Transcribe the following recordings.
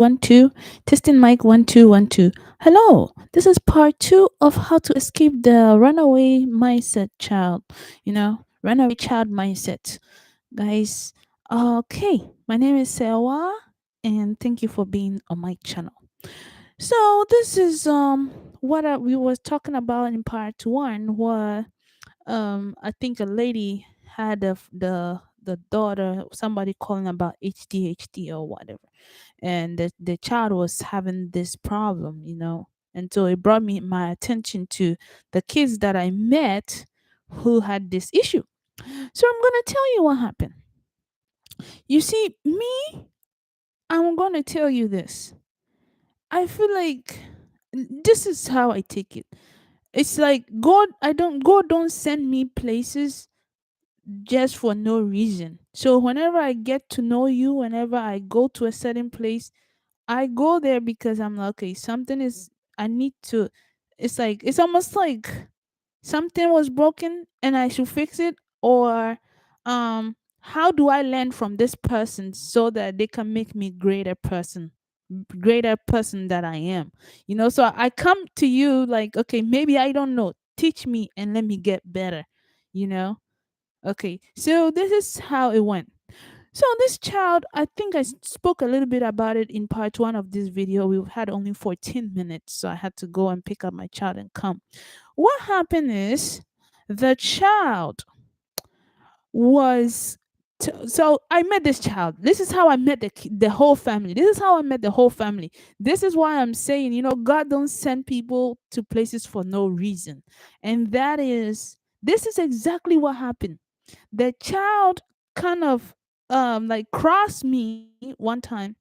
One, two. Testing mic, one, two, one, two. Hello. This is part two of how to escape the runaway mindset child. Runaway child mindset. Guys, okay. My name is Sewa, and thank you for being on my channel. So this is what we was talking about in part one. Where I think a lady had the daughter, somebody calling about HDHD or whatever, and the child was having this problem, and so it brought me my attention to the kids that I met who had this issue. So I'm gonna tell you what happened. You see, me, I'm gonna tell you this. I feel like this is how I take it. It's like God don't send me places just for no reason. So whenever I get to know you, whenever I go to a certain place, I go there because I'm like, okay, something is, I need to, it's like, it's almost like something was broken and I should fix it, or how do I learn from this person so that they can make me greater person that I am. So I come to you like, okay, maybe I don't know. Teach me and let me get better, you know? Okay. So this is how it went. So this child, I think I spoke a little bit about it in part one of this video. We had only 14 minutes, so I had to go and pick up my child and come. What happened is the child was so I met this child. This is how I met the whole family. This is how I met the whole family. This is why I'm saying, God don't send people to places for no reason. And this is exactly what happened. The child kind of like crossed me one time,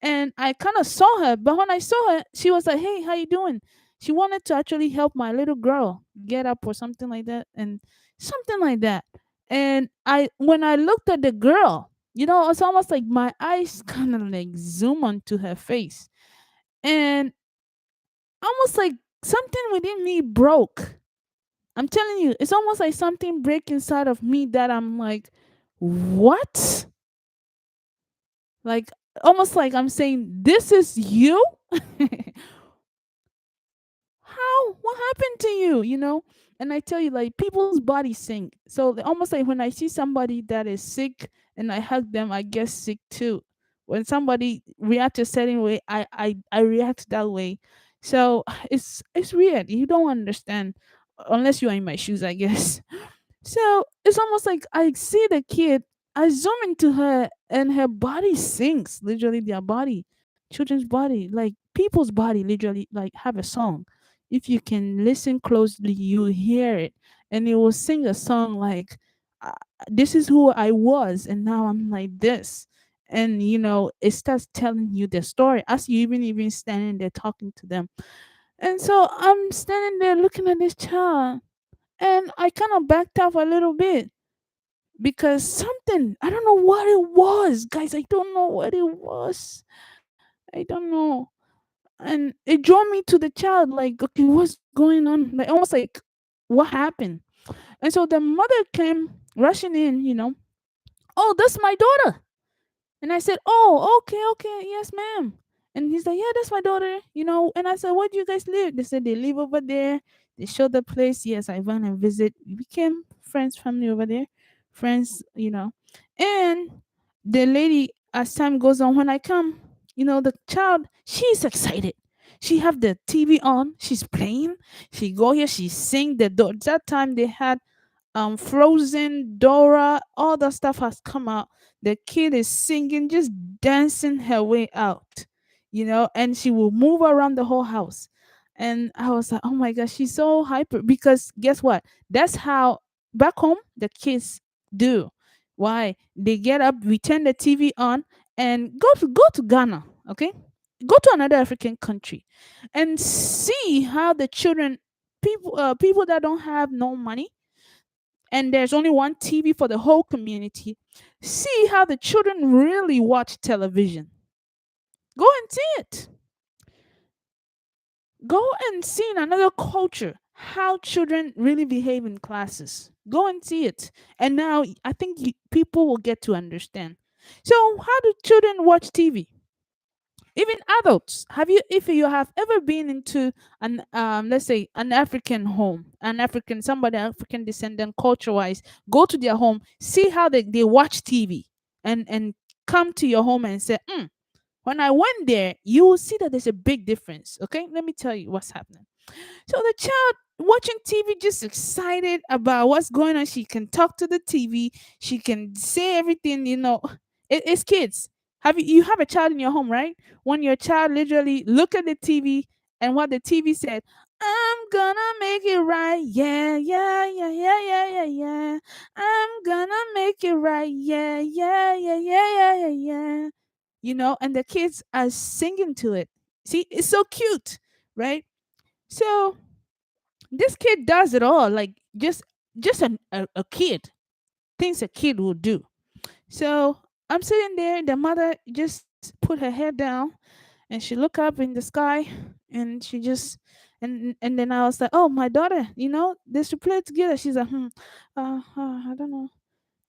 and I kind of saw her, but when I saw her, she was like, hey, how you doing? She wanted to actually help my little girl get up or something like that, and something like that. And when I looked at the girl, it's almost like my eyes kind of like zoom onto her face, and almost like something within me broke. I'm telling you, it's almost like something break inside of me that I'm like, what? Like, almost like I'm saying, this is you? How? What happened to you? And I tell you, like, people's bodies sink. So almost like when I see somebody that is sick and I hug them, I get sick too. When somebody reacts a certain way, I react that way. So it's weird. You don't understand unless you are in my shoes, I guess. So it's almost like I see the kid, I zoom into her, and her body sinks. Literally, their body, children's body, like people's body, literally, like have a song. If you can listen closely, you hear it, and it will sing a song like, uh, "This is who I was, and now I'm like this." And it starts telling you the story as you even standing there talking to them. And so I'm standing there looking at this child, and I kind of backed off a little bit because something, I don't know what it was, guys. I don't know what it was. I don't know. And it drew me to the child, like, okay, what's going on? Like, almost like, what happened? And so the mother came rushing in, oh, that's my daughter. And I said, oh, okay, okay, yes, ma'am. And he's like, yeah, that's my daughter. And I said, where do you guys live? They said they live over there. They showed the place. Yes, I went and visit. We became friends, family over there, friends. And the lady, as time goes on, when I come, the child, she's excited. She have the TV on. She's playing. She go here. She sing the door. That time they had Frozen, Dora, all that stuff has come out. The kid is singing, just dancing her way out, and she will move around the whole house. And I was like, oh my gosh, she's so hyper, because guess what? That's how back home the kids do. Why? They get up, we turn the TV on, and go to Ghana, okay? Go to another African country and see how the children, people that don't have no money, and there's only one TV for the whole community, see how the children really watch television. Go and see it. Go and see in another culture how children really behave in classes. Go and see it. And now I think people will get to understand. So, how do children watch TV? Even adults, have you, if you have ever been into an let's say an African home, an African, somebody African descendant culture wise, go to their home, see how they watch TV, and come to your home and say, when I went there, you will see that there's a big difference. Okay, let me tell you what's happening. So the child watching TV, just excited about what's going on. She can talk to the TV. She can say everything. It's kids. You have a child in your home, right? When your child literally look at the TV and what the TV said, I'm gonna make it right. Yeah, yeah, yeah, yeah, yeah, yeah, yeah. I'm gonna make it right. Yeah, yeah, yeah, yeah, yeah, yeah, yeah. And the kids are singing to it. See, it's so cute, right? So this kid does it all, like just a kid, things a kid would do. So I'm sitting there, the mother just put her head down and she look up in the sky, and she just, and then I was like, oh, my daughter, they should play together. She's like, I don't know.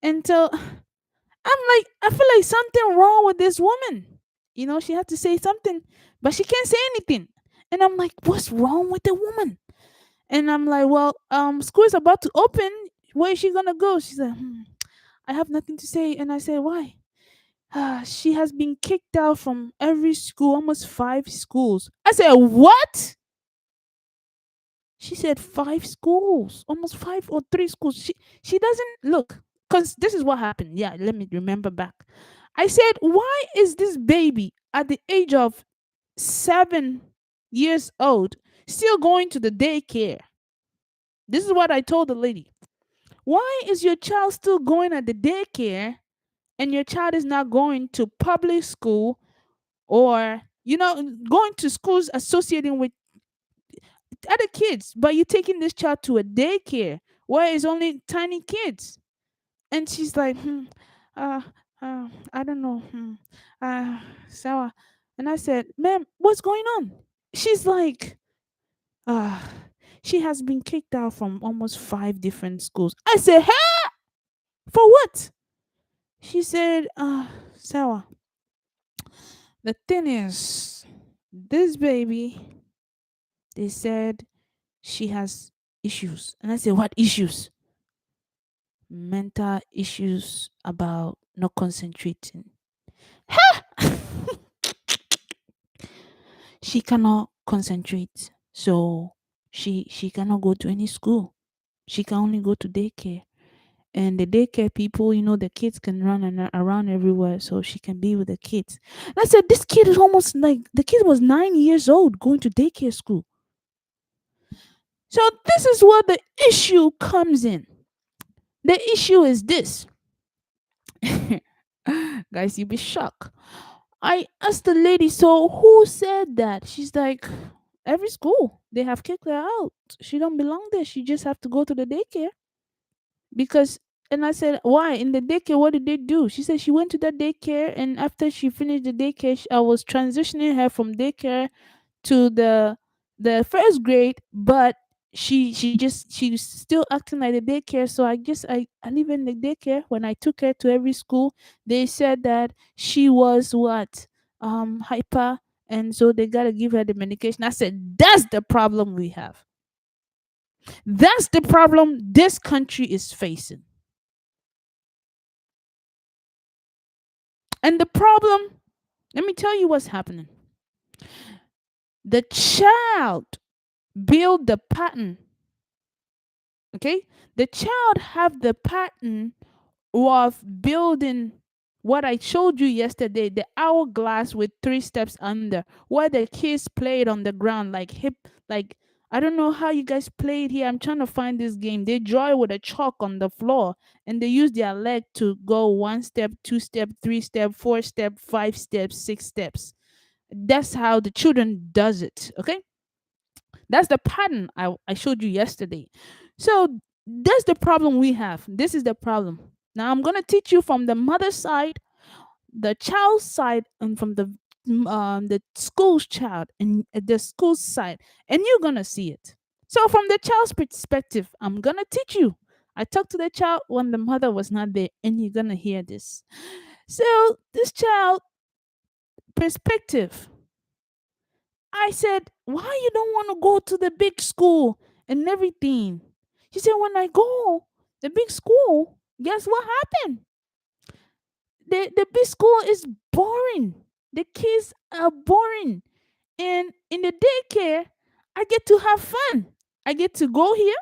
And so I'm like, I feel like something wrong with this woman. She had to say something, but she can't say anything. And I'm like, what's wrong with the woman? And I'm like, well, school is about to open. Where is she gonna go? She's like, I have nothing to say. And I said, why? She has been kicked out from every school, almost five schools. I said, what? She said five schools, almost five or three schools. She doesn't look, because this is what happened. Yeah, let me remember back. I said, why is this baby at the age of 7 years old still going to the daycare? This is what I told the lady. Why is your child still going at the daycare and your child is not going to public school, or going to schools associating with other kids, but you're taking this child to a daycare where it's only tiny kids? And she's like, uh, I don't know, Sarah. And I said, ma'am, what's going on? She's like, uh, she has been kicked out from almost five different schools. I said, hey, for what? She said, Sarah, the thing is, this baby, they said she has issues. And I said, what issues? Mental issues about not concentrating. She cannot concentrate. So she cannot go to any school. She can only go to daycare. And the daycare people, the kids can run around everywhere, so she can be with the kids. And I said, this kid is almost like, the kid was 9 years old going to daycare school. So this is where the issue comes in. The issue is this. Guys, you'll be shocked. I asked the lady, so who said that? She's like, every school. They have kicked her out. She don't belong there. She just have to go to the daycare. Because, and I said, why? In the daycare, what did they do? She said she went to the daycare, and after she finished the daycare, I was transitioning her from daycare to the first grade, but she's still acting like the daycare. So I guess I leave her in the daycare. When I took her to every school, they said that she was what, hyper, and so they gotta give her the medication. I said, that's the problem we have. That's the problem this country is facing. And the problem, let me tell you what's happening. The child build the pattern. Okay? The child have the pattern of building what I showed you yesterday, the hourglass with three steps under, where the kids played on the ground like hip, like, I don't know how you guys play it here. I'm trying to find this game. They draw it with a chalk on the floor, and they use their leg to go one step, two step, three step, four step, five steps, six steps. That's how the children does it. Okay? That's the pattern I showed you yesterday. So that's the problem we have. This is the problem. Now I'm gonna teach you from the mother side, the child's side, and from the school's child and the school's side, and you're gonna see it. So from the child's perspective, I'm gonna teach you. I talked to the child when the mother was not there, and you're gonna hear this. So this child perspective. I said, why you don't want to go to the big school and everything? She said, when I go the big school, guess what happened? The big school is boring. The kids are boring. And in the daycare, I get to have fun. I get to go here.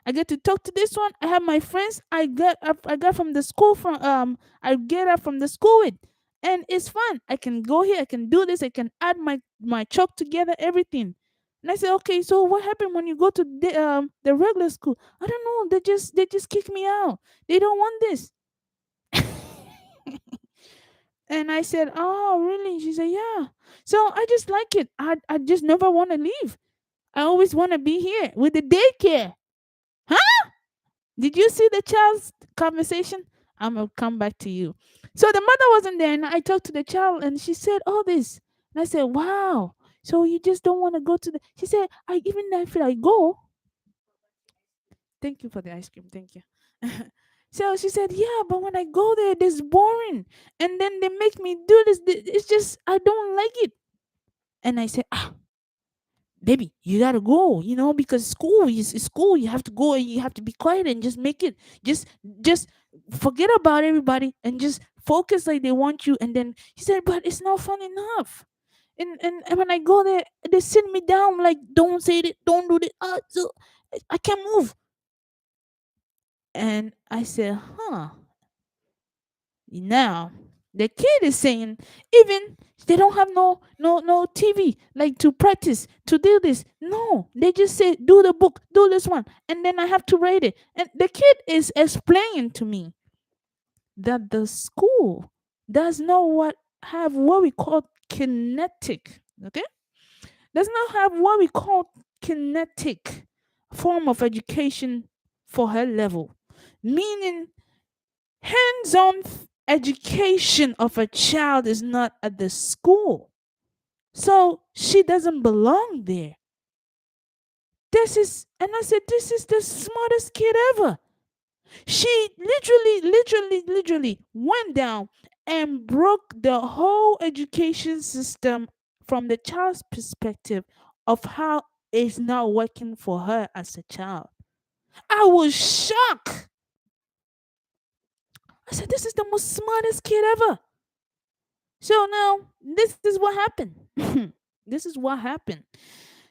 I get to talk to this one. I have my friends. I got from the school from I get up from the school with, and it's fun. I can go here. I can do this. I can add my chalk together. Everything. And I said, okay. So what happened when you go to the regular school? I don't know. They just kick me out. They don't want this. And I said, oh really? She said, yeah. So I just like it. I just never want to leave. I always want to be here with the daycare. Huh? Did you see the child's conversation? I'm going to come back to you. So the mother wasn't there, and I talked to the child, and she said all this. And I said, wow. So you just don't want to go to the. She said, even if I go, thank you for the ice cream. Thank you. So she said, yeah, but when I go there, it's boring. And then they make me do this. It's just, I don't like it. And I said, baby, you gotta go, because school is school. You have to go and you have to be quiet and just make it. Just forget about everybody and just focus like they want you. And then he said, but it's not fun enough. And when I go there, they sit me down like, don't say it, don't do it. So I can't move. And I said, huh. Now the kid is saying even they don't have no TV like to practice to do this. No, they just say do the book, do this one, and then I have to write it. And the kid is explaining to me that the school does not have what we call kinetic. Okay, does not have what we call kinetic form of education for her level, meaning hands-on education of a child is not at the school, so she doesn't belong there. And I said, this is the smartest kid ever. She literally went down and broke the whole education system from the child's perspective of how it's not working for her as a child. I was shocked. I said, this is the most smartest kid ever. So now this is what happened. This is what happened.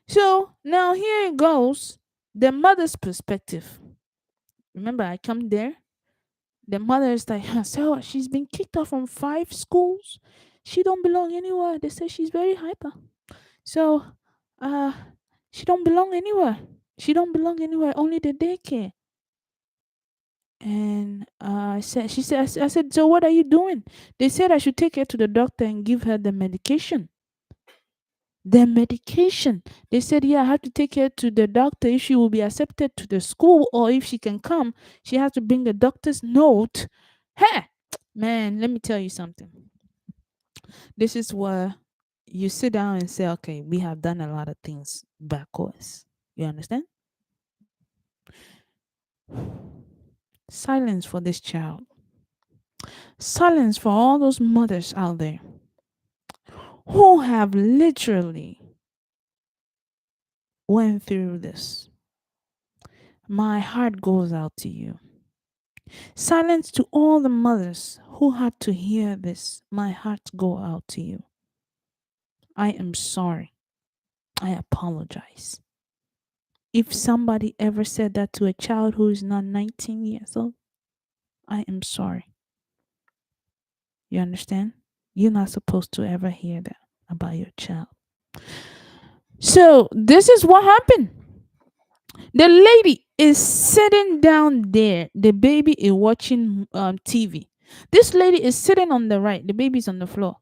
So now here it goes. The mother's perspective. Remember, I come there. The mother is like, so she's been kicked off from 5 schools. She don't belong anywhere. They say she's very hyper. So uh she don't belong anywhere. She don't belong anywhere, only the daycare. And I said, so what are you doing? They said I should take her to the doctor and give her the medication. The medication. They said, yeah, I have to take her to the doctor if she will be accepted to the school, or if she can come, she has to bring the doctor's note. Hey, man, let me tell you something. This is where you sit down and say, okay, we have done a lot of things backwards. You understand? Silence for this child. Silence for all those mothers out there who have literally went through this. My heart goes out to you. Silence to all the mothers who had to hear this. My heart go out to you. I am sorry. I apologize. If somebody ever said that to a child who is not 19 years old, I am sorry. You understand? You're not supposed to ever hear that about your child. So this is what happened. The lady is sitting down there. The baby is watching TV. This lady is sitting on the right. The baby's on the floor.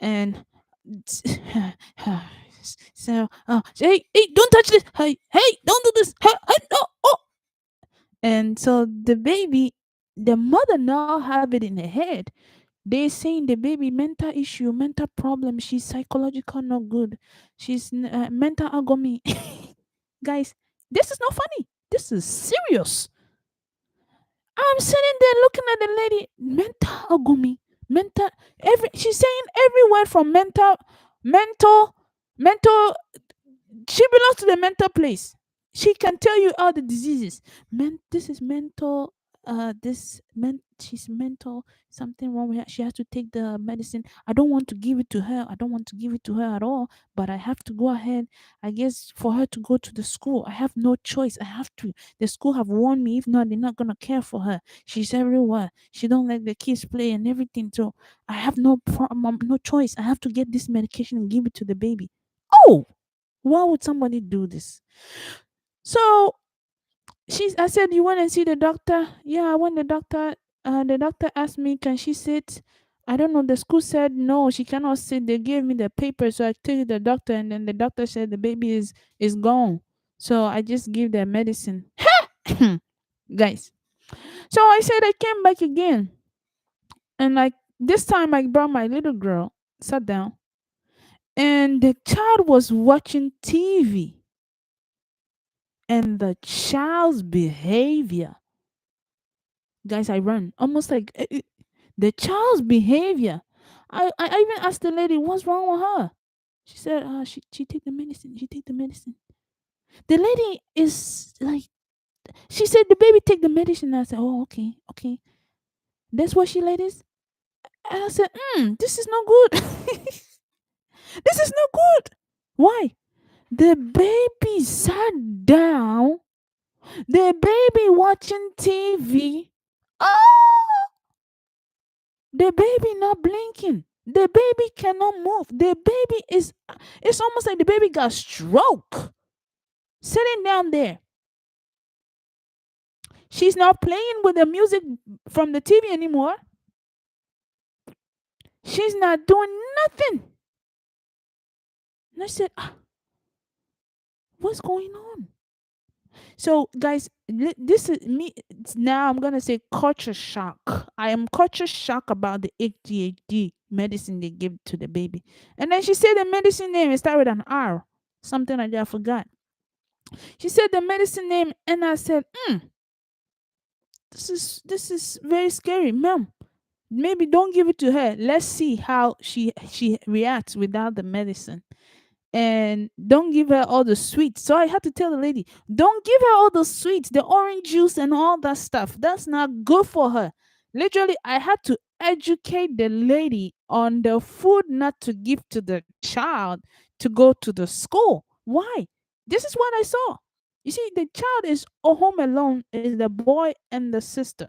And so, hey, don't touch this. Hey, don't do this. Hey, no. Oh. And so the mother now have it in her head. They saying the baby mental issue, mental problem. She's psychological not good. She's mental agony. Guys, this is not funny. This is serious. I'm sitting there looking at the lady. Mental agony. Mental. She's saying every word from mental. Mental, she belongs to the mental place. She can tell you all the diseases. This is mental. She's mental. Something wrong with her. She has to take the medicine. I don't want to give it to her. I don't want to give it to her at all. But I have to go ahead. I guess for her to go to the school, I have no choice. I have to. The school have warned me. If not, they're not gonna care for her. She's everywhere. She don't let the kids play and everything. So I have no choice. I have to get this medication and give it to the baby. Oh, why would somebody do this? So I said, you want to see the doctor? Yeah, I want the doctor. The doctor asked me, can she sit? I don't know. The school said no, she cannot sit. They gave me the paper, so I took it to the doctor, and then the doctor said the baby is gone. So I just give the medicine, guys. So I said I came back again, and like this time I brought my little girl, sat down, and the child was watching TV, and the child's behavior, guys, I run almost like the child's behavior. I even asked the lady what's wrong with her. She said she take the medicine, she take the medicine. The lady is like, she said the baby take the medicine. I said, oh, okay, okay, that's what she ladies. And I said, this is not good. This is not good. Why? The baby sat down, the baby watching TV. Oh, the baby not blinking. The baby cannot move. The baby is, it's almost like the baby got stroke. Sitting down there. She's not playing with the music from the TV anymore. She's not doing nothing. And I said, what's going on? So, guys, this is me. Now I'm gonna say culture shock. I am culture shock about the ADHD medicine they give to the baby. And then she said the medicine name. It started with an R, something like that. I forgot. She said the medicine name, and I said, this is very scary, ma'am. Maybe don't give it to her. Let's see how she reacts without the medicine, and don't give her all the sweets. So I had to tell the lady, don't give her all the sweets, the orange juice and all that stuff. That's not good for her. Literally, I had to educate the lady on the food not to give to the child to go to the school. Why? This is what I saw. You see, the child is home alone, is the boy and the sister.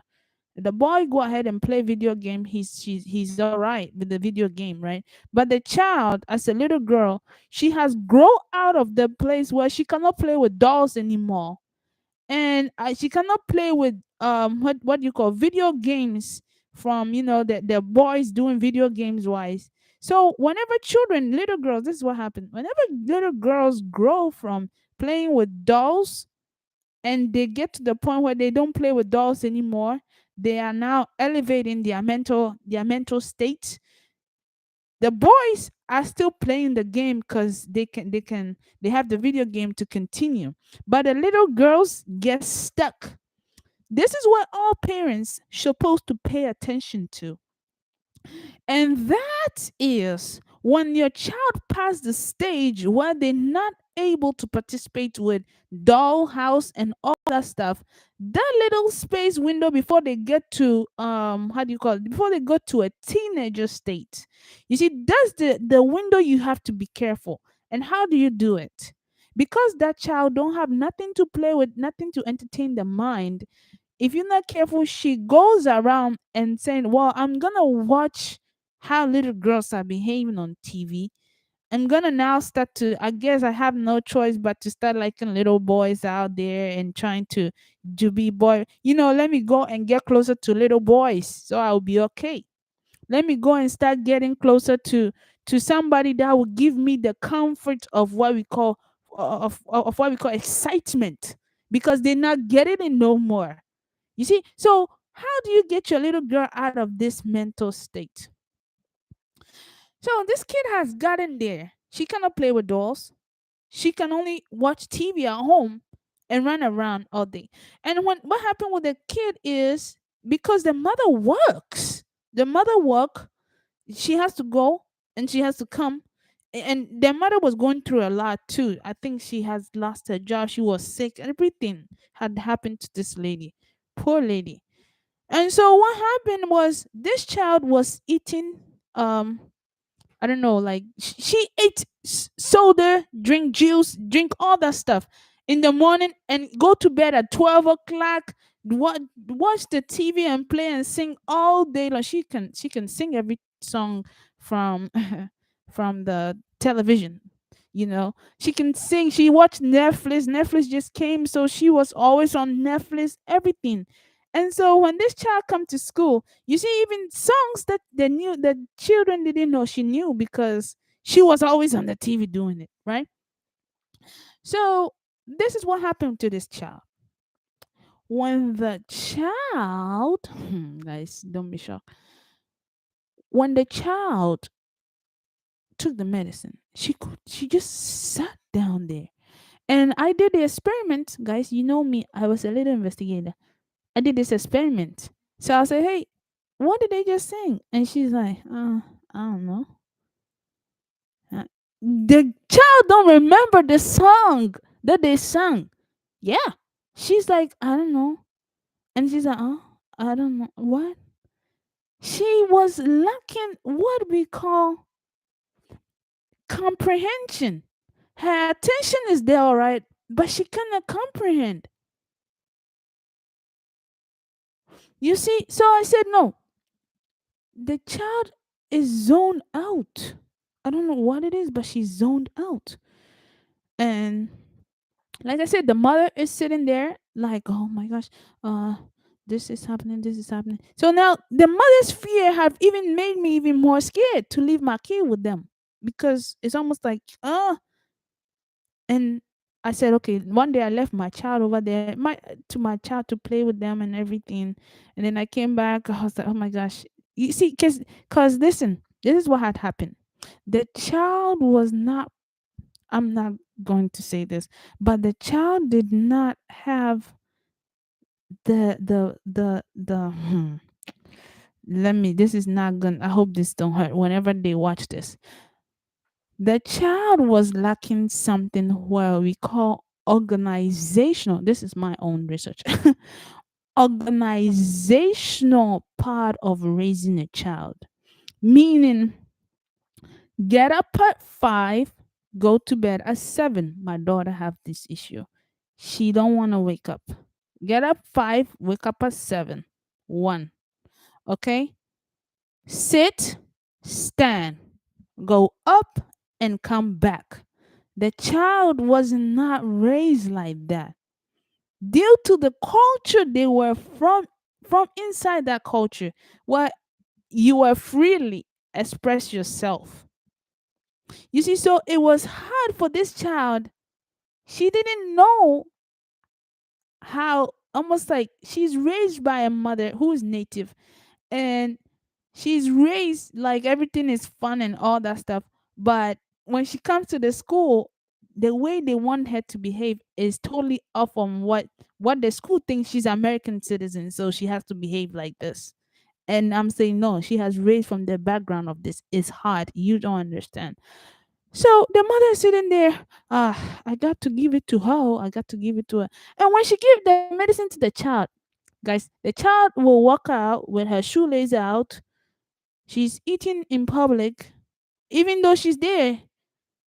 The boy go ahead and play video game. He's all right with the video game, right? But the child, as a little girl, she has grown out of the place where she cannot play with dolls anymore, and she cannot play with what you call video games from, the boys doing video games wise. So whenever children, little girls, this is what happened. Whenever little girls grow from playing with dolls, and they get to the point where they don't play with dolls anymore, they are now elevating their mental state. The boys are still playing the game because they have the video game to continue, but the little girls get stuck. This is what all parents supposed to pay attention to. And that is when your child passed the stage where they're not able to participate with dollhouse and all that stuff. That little space window before they get to how do you call it? Before they go to a teenager state. You see, that's the window you have to be careful. And how do you do it? Because that child don't have nothing to play with, nothing to entertain the mind. If you're not careful, she goes around and saying, well, I'm gonna watch how little girls are behaving on TV. I'm gonna now start to, I guess I have no choice but to start liking little boys out there and trying to be boy. Let me go and get closer to little boys so I'll be okay. Let me go and start getting closer to somebody that will give me the comfort of what we call of what we call excitement, because they're not getting it no more. You see, so how do you get your little girl out of this mental state? So this kid has gotten there. She cannot play with dolls. She can only watch TV at home and run around all day. And what happened with the kid is, because the mother work, she has to go and she has to come. And their mother was going through a lot too. I think she has lost her job. She was sick. Everything had happened to this lady. Poor lady. And so what happened was this child was eating I don't know, like she ate soda, drink juice, drink all that stuff in the morning, and go to bed at 12 o'clock. Watch the TV and play and sing all day long. She can sing every song from from the television. She can sing. She watched Netflix. Netflix just came, so she was always on Netflix. Everything. And so when this child come to school, you see, even songs that they knew that children didn't know she knew because she was always on the TV doing it, right? So this is what happened to this child. When the child, guys, don't be shocked. When the child took the medicine, she just sat down there, and I did the experiment, guys. You know me, I was a little investigator. I did this experiment, so I said, "Hey, what did they just sing?" And she's like, I don't know. The child don't remember the song that they sang. Yeah. She's like, I don't know. And she's like, oh, I don't know. What? She was lacking what we call comprehension. Her attention is there, all right, but she cannot comprehend. You see? So I said, no, the child is zoned out. I don't know what it is, but she's zoned out. And like I said, the mother is sitting there like, oh my gosh, uh, this is happening, this is happening. So now the mother's fear have even made me even more scared to leave my kid with them because it's almost like, and I said, okay, one day I left my child over there, my child to play with them and everything, and then I came back. I was like, oh my gosh, you see, because listen, this is what had happened. The child was not. I'm not going to say this, but the child did not have the let me, this is not gonna, I hope this don't hurt whenever they watch this. The child was lacking something where we call organizational, this is my own research, organizational part of raising a child, meaning get up at 5, go to bed at 7. My daughter have this issue. She don't want to wake up. Get up 5, wake up at 7. 1. Okay? Sit, stand, go up and come back. The child was not raised like that. Due to the culture they were from inside that culture where you were freely express yourself. You see, so it was hard for this child. She didn't know how, almost like she's raised by a mother who is native, and she's raised like everything is fun and all that stuff. But when she comes to the school, the way they want her to behave is totally off from what the school thinks. She's American citizen, so she has to behave like this. And I'm saying no, she has raised from the background of this. It's hard. You don't understand. So the mother is sitting there. I got to give it to her. I got to give it to her. And when she gave the medicine to the child, guys, the child will walk out with her shoelace out. She's eating in public, even though she's there.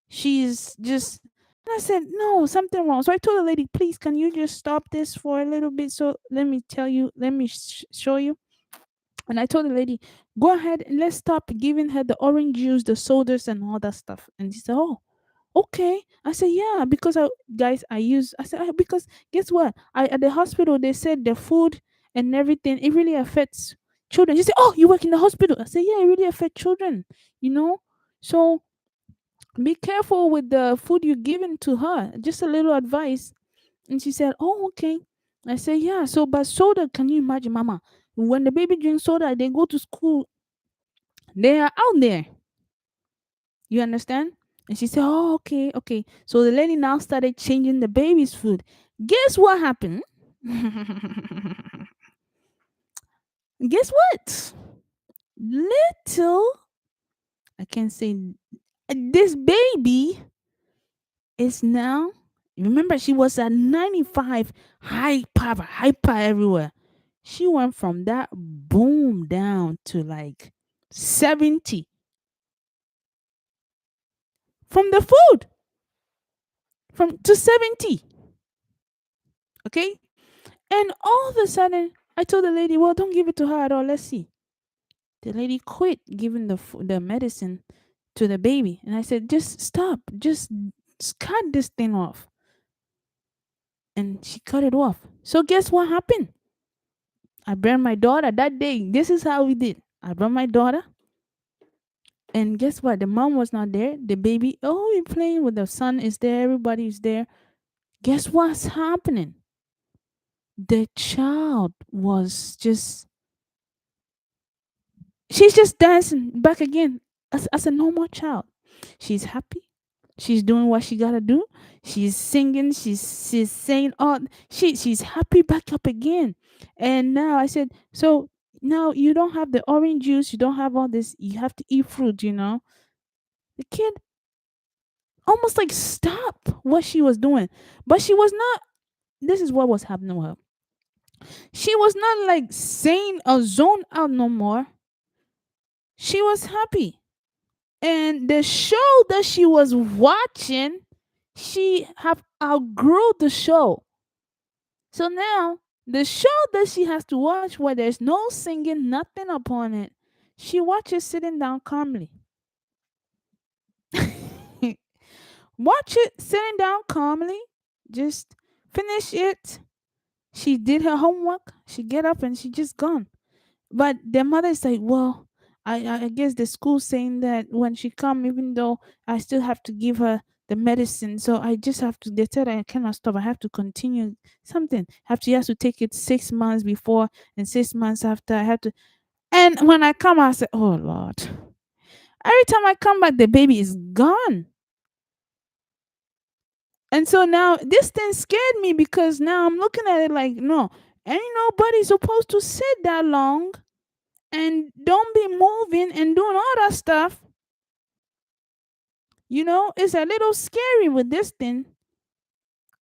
She's just. And I said, no, something wrong. So I told the lady, please, can you just stop this for a little bit? So let me tell you, let me show you. And I told the lady, go ahead and let's stop giving her the orange juice, the sodas, and all that stuff. And she said, oh, okay. I said, yeah, because I said, because guess what? At the hospital, they said the food and everything, it really affects children. She said, oh, you work in the hospital? I said, yeah, it really affects children, you know? So be careful with the food you're giving to her. Just a little advice. And she said, oh, okay. I said, yeah. So, but soda, can you imagine, Mama? When the baby drinks soda, they go to school, they are out there. You understand? And she said, oh, okay, okay. So the lady now started changing the baby's food. Guess what happened? Guess what? Little, I can't say This baby is now, remember, she was at 95, hyper everywhere. She went from that boom down to like 70 from the food, from to 70. Okay. And all of a sudden, I told the lady, well, don't give it to her at all. Let's see. The lady quit giving the medicine to the baby. And I said, just stop. Just cut this thing off. And she cut it off. So guess what happened? I brought my daughter that day. This is how we did. I brought my daughter. And guess what? The mom was not there. The baby, oh, we're playing with the son is there. Everybody is there. Guess what's happening? The child was just, she's just dancing back again as a normal child. She's happy. She's doing what she gotta do. She's singing. She's saying all. She's happy back up again. And now I said, so now you don't have the orange juice. You don't have all this. You have to eat fruit. The kid almost like stopped what she was doing, but she was not. This is what was happening with her. She was not like saying or zone out no more. She was happy. And the show that she was watching, she have outgrew the show. So now the show that she has to watch where there's no singing, nothing upon it, she watches sitting down calmly. Watch it sitting down calmly. Just finish it. She did her homework. She get up and she just gone. But the mother is like, well, I guess the school saying that when she come, even though I still have to give her the medicine, so I just have to. They said I cannot stop. I have to continue something. She has to take it 6 months before and 6 months after. I have to. And when I come, I say, oh Lord. Every time I come back, the baby is gone. And so now this thing scared me because now I'm looking at it like, no, ain't nobody supposed to sit that long and don't be moving and doing all that stuff. It's a little scary with this thing.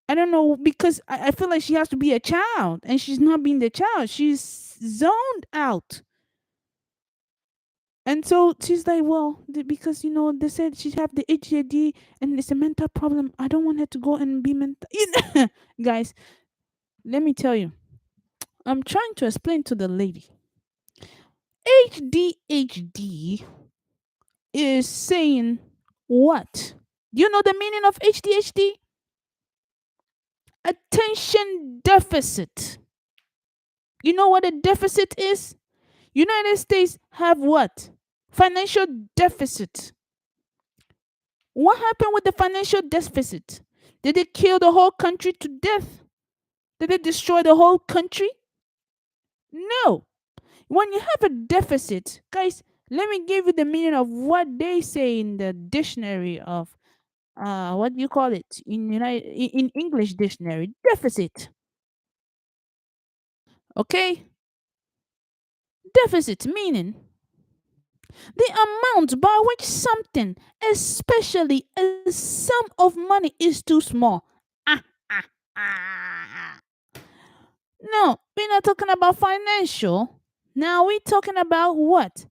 I don't know because I feel like she has to be a child and she's not being the child. She's zoned out. And so she's like, well, because they said she have the ADHD and it's a mental problem. I don't want her to go and be mental. Guys, let me tell you, I'm trying to explain to the lady. ADHD is saying what? Do you know the meaning of ADHD? Attention deficit. You know what a deficit is? United States have what? Financial deficit. What happened with the financial deficit? Did it kill the whole country to death? Did it destroy the whole country? No. When you have a deficit, guys, let me give you the meaning of what they say in the dictionary of what do you call it in English dictionary? Deficit. Okay? Deficit meaning the amount by which something, especially a sum of money, is too small. Ah, ah, ah. No, we're not talking about financial. Now we're talking about what?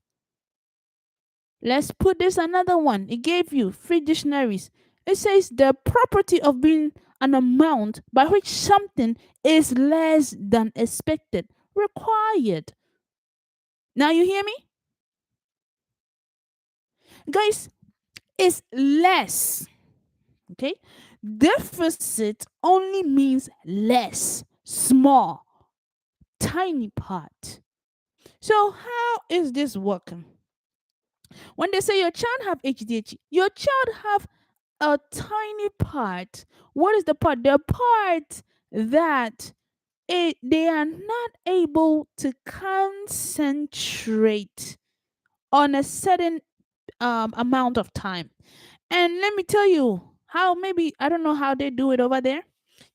Let's put this another one. It gave you free dictionaries. It says the property of being an amount by which something is less than expected, required. Now you hear me? Guys, it's less. Okay? Deficit only means less, small, tiny part. So how is this working? When they say your child have ADHD, your child have a tiny part. What is the part? The part that they are not able to concentrate on a certain amount of time. And let me tell you how, maybe I don't know how they do it over there.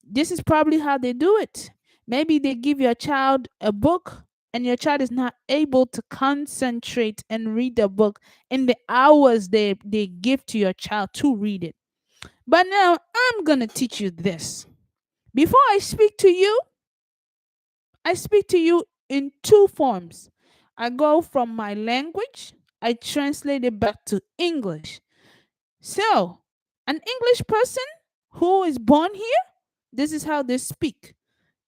This is probably how they do it. Maybe they give your child a book and your child is not able to concentrate and read the book in the hours they give to your child to read it. But now I'm going to teach you this. Before I speak to you in two forms. I go from my language, I translate it back to English. So, an English person who is born here, this is how they speak.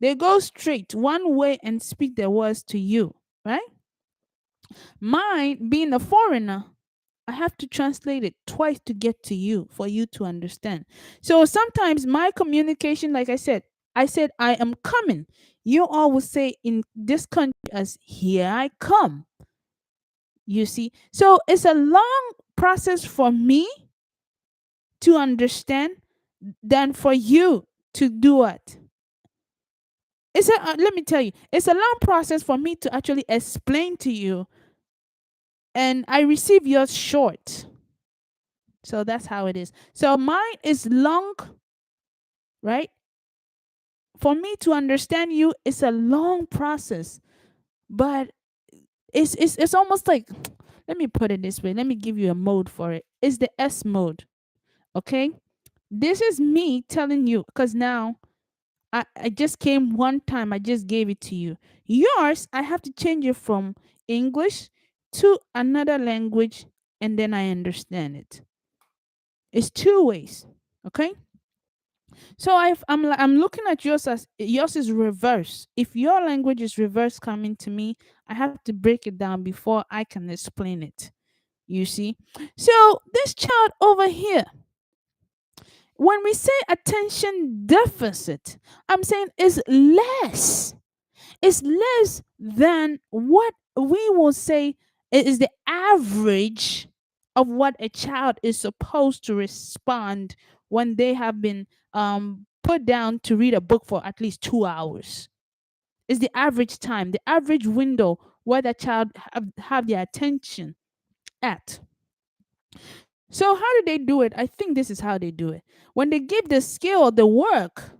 They go straight one way and speak their words to you, right? Mine, being a foreigner, I have to translate it twice to get to you for you to understand. So sometimes my communication, like I said, I am coming. You always say in this country as here I come. You see? So it's a long process for me to understand than for you to do it. Let me tell you, it's a long process for me to actually explain to you, and I receive yours short. So that's how it is. So mine is long, right? For me to understand you, it's a long process, but it's almost like, let me put it this way. Let me give you a mode for it. It's the S mode. Okay, this is me telling you because now I just came one time. I just gave it to you. Yours, I have to change it from English to another language, and then I understand it. It's two ways. Okay. So I'm looking at yours as yours is reverse. If your language is reverse coming to me, I have to break it down before I can explain it. You see? So this child over here, when we say attention deficit, I'm saying is less. It's less than what we will say is the average of what a child is supposed to respond when they have been put down to read a book for at least 2 hours. Is the average time, the average window where the child have their attention at. So how do they do it? I think this is how they do it. When they give the skill, the work,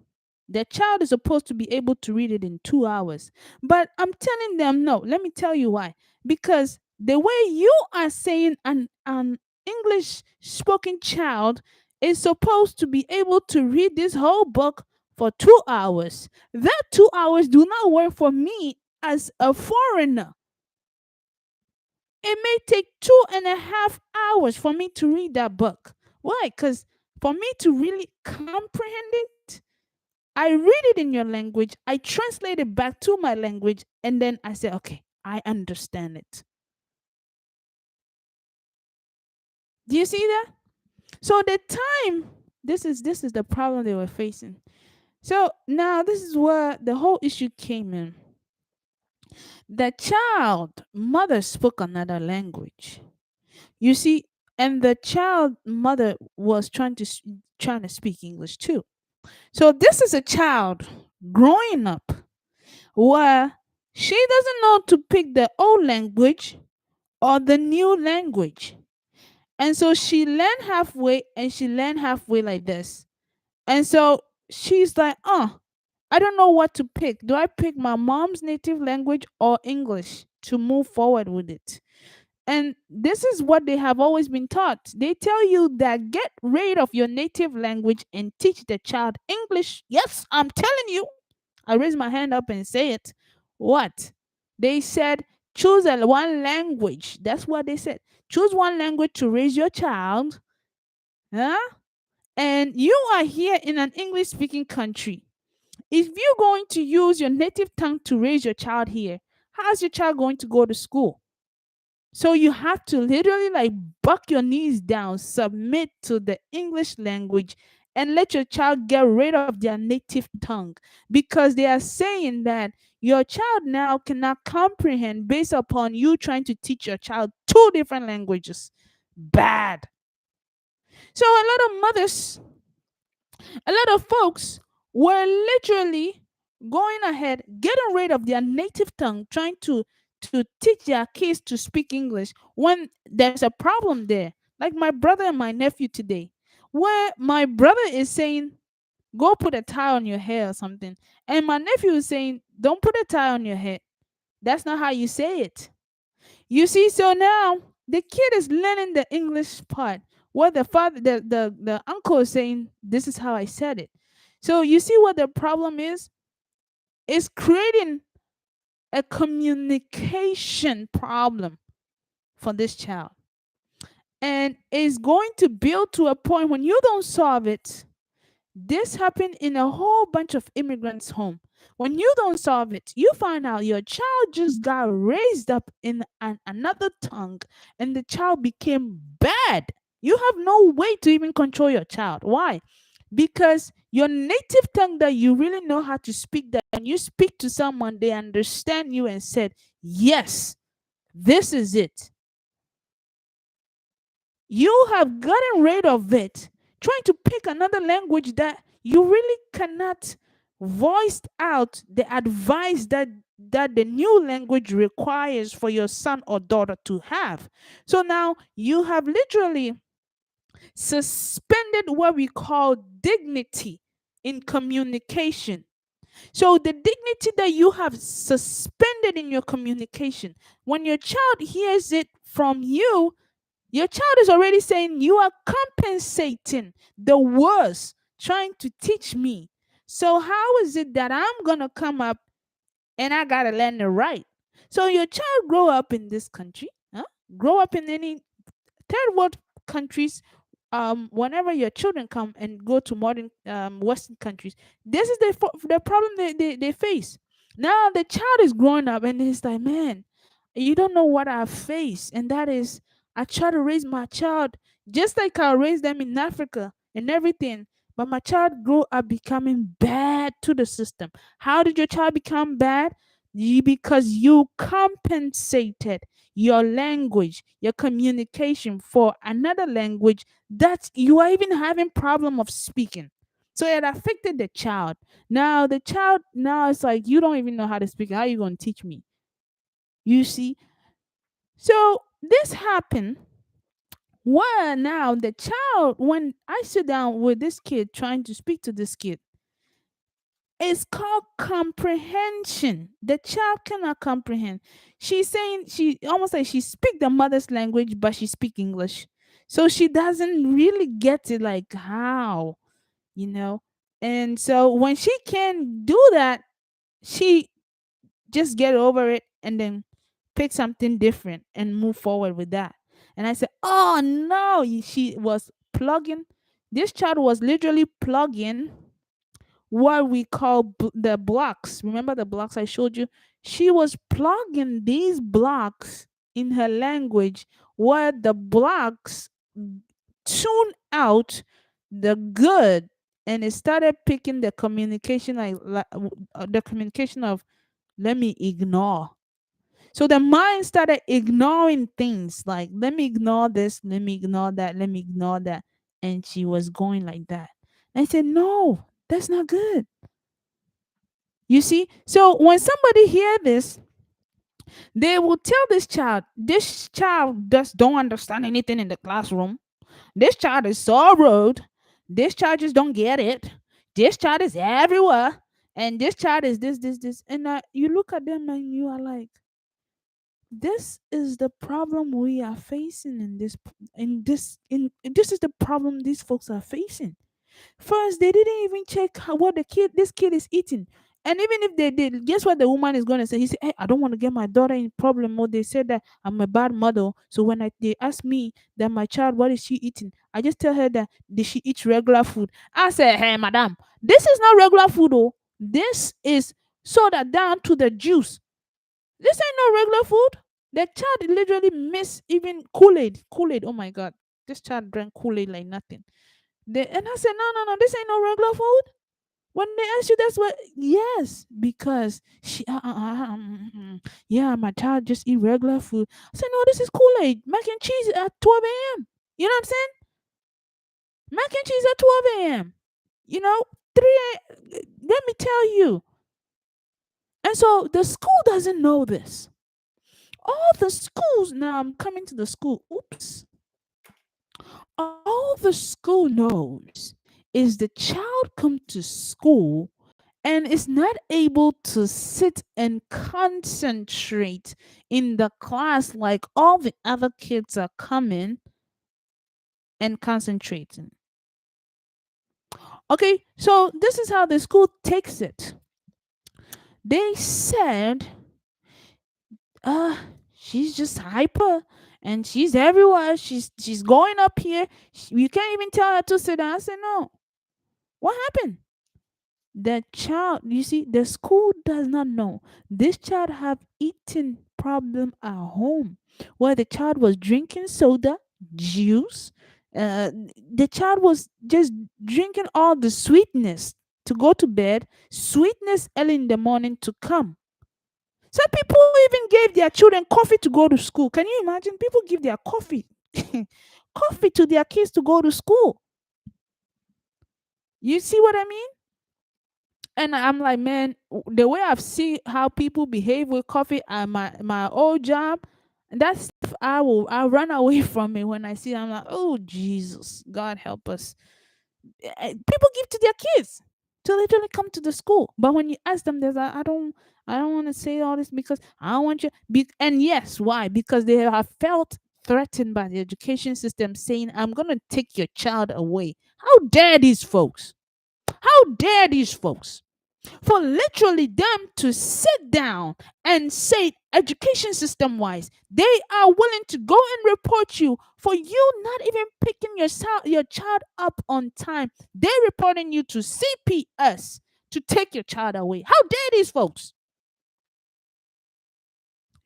the child is supposed to be able to read it in 2 hours. But I'm telling them no. Let me tell you why. Because the way you are saying an English spoken child is supposed to be able to read this whole book for 2 hours. That 2 hours do not work for me as a foreigner. It may take 2.5 hours for me to read that book. Why? Because for me to really comprehend it, I read it in your language, I translate it back to my language, and then I say, okay, I understand it. Do you see that? So the time, this is the problem they were facing. So now this is where the whole issue came in. The child mother spoke another language. You see, and the child mother was trying to speak English too. So this is a child growing up where she doesn't know to pick the old language or the new language. And so she learned halfway and she learned halfway like this. And so she's like, I don't know what to pick. Do I pick my mom's native language or English to move forward with it? And this is what they have always been taught. They tell you that get rid of your native language and teach the child English. Yes, I'm telling you. I raise my hand up and say it. What? They said choose one language. That's what they said. Choose one language to raise your child. Huh? And you are here in an English speaking country. If you're going to use your native tongue to raise your child here, how's your child going to go to school? So you have to literally like buck your knees down, submit to the English language, and let your child get rid of their native tongue, because they are saying that your child now cannot comprehend based upon you trying to teach your child two different languages. Bad. So a lot of mothers, a lot of folks were literally going ahead, getting rid of their native tongue, trying to teach their kids to speak English when there's a problem there. Like my brother and my nephew today, where my brother is saying, go put a tie on your hair or something. And my nephew is saying, don't put a tie on your head. That's not how you say it. You see, so now the kid is learning the English part. What the father, the uncle is saying, this is how I said it. So you see what the problem is? It's creating a communication problem for this child. And it's going to build to a point when you don't solve it. This happened in a whole bunch of immigrants' home. When you don't solve it, you find out your child just got raised up in another tongue and the child became bad. You have no way to even control your child. Why? Because your native tongue that you really know how to speak, that when you speak to someone, they understand you and said, yes, this is it. You have gotten rid of it, trying to pick another language that you really cannot voice out the advice that the new language requires for your son or daughter to have. So now you have literally suspended what we call dignity in communication. So the dignity that you have suspended in your communication, when your child hears it from you, your child is already saying you are compensating the words trying to teach me. So how is it that I'm gonna come up and I gotta learn the right? So your child grow up in this country, huh? Grow up in any third world countries. Whenever your children come and go to modern Western countries, this is the problem they face. Now the child is growing up and he's like, man, you don't know what I face, and that is I try to raise my child just like I raised them in Africa and everything. But my child grew up becoming bad to the system. How did your child become bad? Because you compensated your language, your communication for another language that you are even having problem of speaking. So it affected the child. Now the child now it's like you don't even know how to speak. How are you gonna teach me? You see? So this happened where now the child, when I sit down with this kid trying to speak to this kid, it's called comprehension. The child cannot comprehend. She's saying she almost like she speak the mother's language, but she speak English. So she doesn't really get it like how, you know. And so when she can do that, she just get over it and then pick something different and move forward with that. And I said, oh no, she was plugging. This child was literally plugging what we call the blocks. Remember the blocks I showed you? She was plugging these blocks in her language where the blocks tune out the good, and it started picking the communication the communication of let me ignore. So the mind started ignoring things like let me ignore this, let me ignore that, let me ignore that, and she was going like that. And I said, no, that's not good. You see, so when somebody hear this, they will tell this child just don't understand anything in the classroom. This child is so rude. This child just don't get it. This child is everywhere, and this child is this. And you look at them and you are like, this is the problem we are facing in this is the problem these folks are facing. First, they didn't even check what this kid is eating. And even if they did, guess what the woman is gonna say? He said, "Hey, I don't want to get my daughter in problem." Or they said that I'm a bad mother. So when they ask me that my child, what is she eating? I just tell her that did she eat regular food? I said, hey, madam, this is not regular food. Oh, this is soda down to the juice. This ain't no regular food. The child literally missed even Kool-Aid. Kool-Aid. Oh my god, this child drank Kool-Aid like nothing. And I said, no, no, no, this ain't no regular food. When they ask you, that's what, yes, because yeah, my child just eat regular food. I said, no, this is Kool Aid, mac and cheese at 12 a.m. You know what I'm saying? Mac and cheese at 12 a.m. You know, 3 let me tell you. And so the school doesn't know this. All the schools, now I'm coming to the school. Oops. All the school knows is the child come to school and is not able to sit and concentrate in the class like all the other kids are coming and concentrating. Okay, so this is how the school takes it. They said, uh, she's just hyper and she's everywhere. She's going up here. You can't even tell her to sit down. I said, no. What happened? The child, you see, the school does not know this child have eating problem at home, where the child was drinking soda, juice. The child was just drinking all the sweetness to go to bed, sweetness early in the morning to come. Some people even gave their children coffee to go to school. Can you imagine? People give their coffee coffee to their kids to go to school. You see what I mean? And I'm like, man, the way I've seen how people behave with coffee at my old job, that stuff I run away from it when I see it. I'm like, oh Jesus, God help us. People give to their kids to literally come to the school, but when you ask them, there's like, I don't want to say all this because I don't want you. And yes, why? Because they have felt threatened by the education system, saying, "I'm gonna take your child away." How dare these folks? How dare these folks? For literally them to sit down and say education system wise they are willing to go and report you for you not even picking your child up on time. They're reporting you to CPS to take your child away. How dare these folks?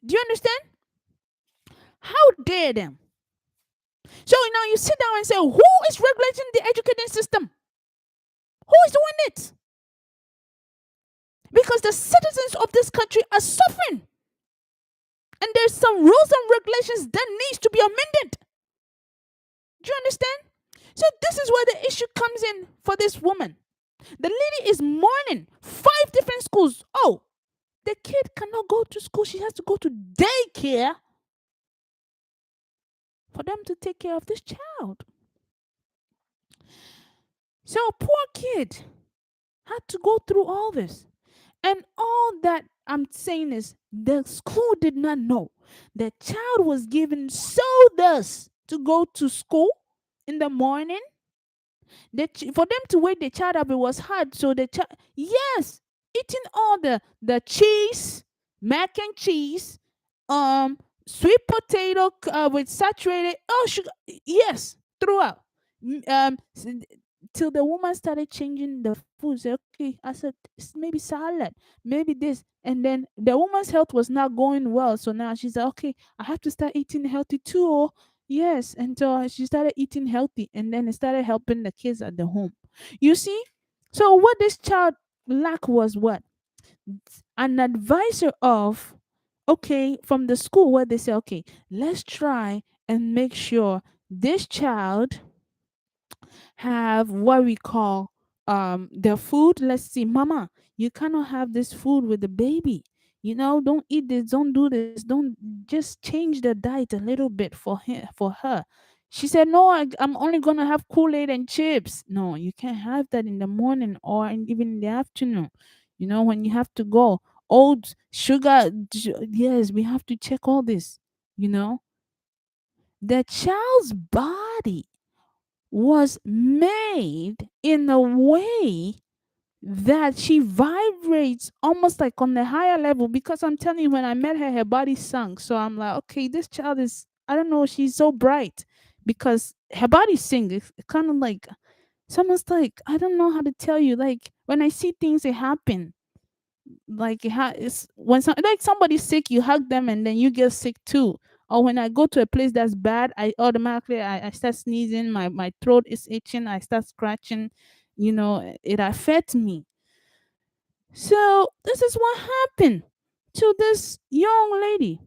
Do you understand? How dare them? So now you sit down and say, who is regulating the education system? Who is doing it? Because the citizens of this country are suffering, and there's some rules and regulations that needs to be amended. Do you understand? So this is where the issue comes in for this woman. The lady is mourning 5 different schools. Oh, the kid cannot go to school. She has to go to daycare for them to take care of this child. So poor kid had to go through all this. And all that I'm saying is the school did not know. The child was given sodas to go to school in the morning. For them to wake the child up, it was hard. So the child, yes, eating all the cheese, mac and cheese, sweet potato with saturated sugar. Yes, throughout. Till the woman started changing the food. Say, okay, I said maybe salad, maybe this, and then the woman's health was not going well. So now she's like, okay, I have to start eating healthy too. Oh, yes, and so she started eating healthy, and then it started helping the kids at the home. You see, so what this child lack was what an advisor of, okay, from the school where they say, okay, let's try and make sure this child have what we call the food. Let's see, mama, you cannot have this food with the baby. Don't eat this, don't do this, don't, just change the diet a little bit for him, for her. She said, no, I'm only gonna have Kool-Aid and chips. No, you can't have that in the morning or even in the afternoon. When you have to go, oats, sugar, yes, we have to check all this. you know the child's body was made in a way that she vibrates almost like on the higher level, because I'm telling you, when I met her body sunk. So I'm like, okay, this child is, I don't know, she's so bright because her body sings. It's kind of like, it's almost like, I don't know how to tell you, like when I see things it happen, like it's when like somebody's sick, you hug them and then you get sick too. Or when I go to a place that's bad, I automatically I start sneezing, my throat is itching, I start scratching. It affects me. So this is what happened to this young lady.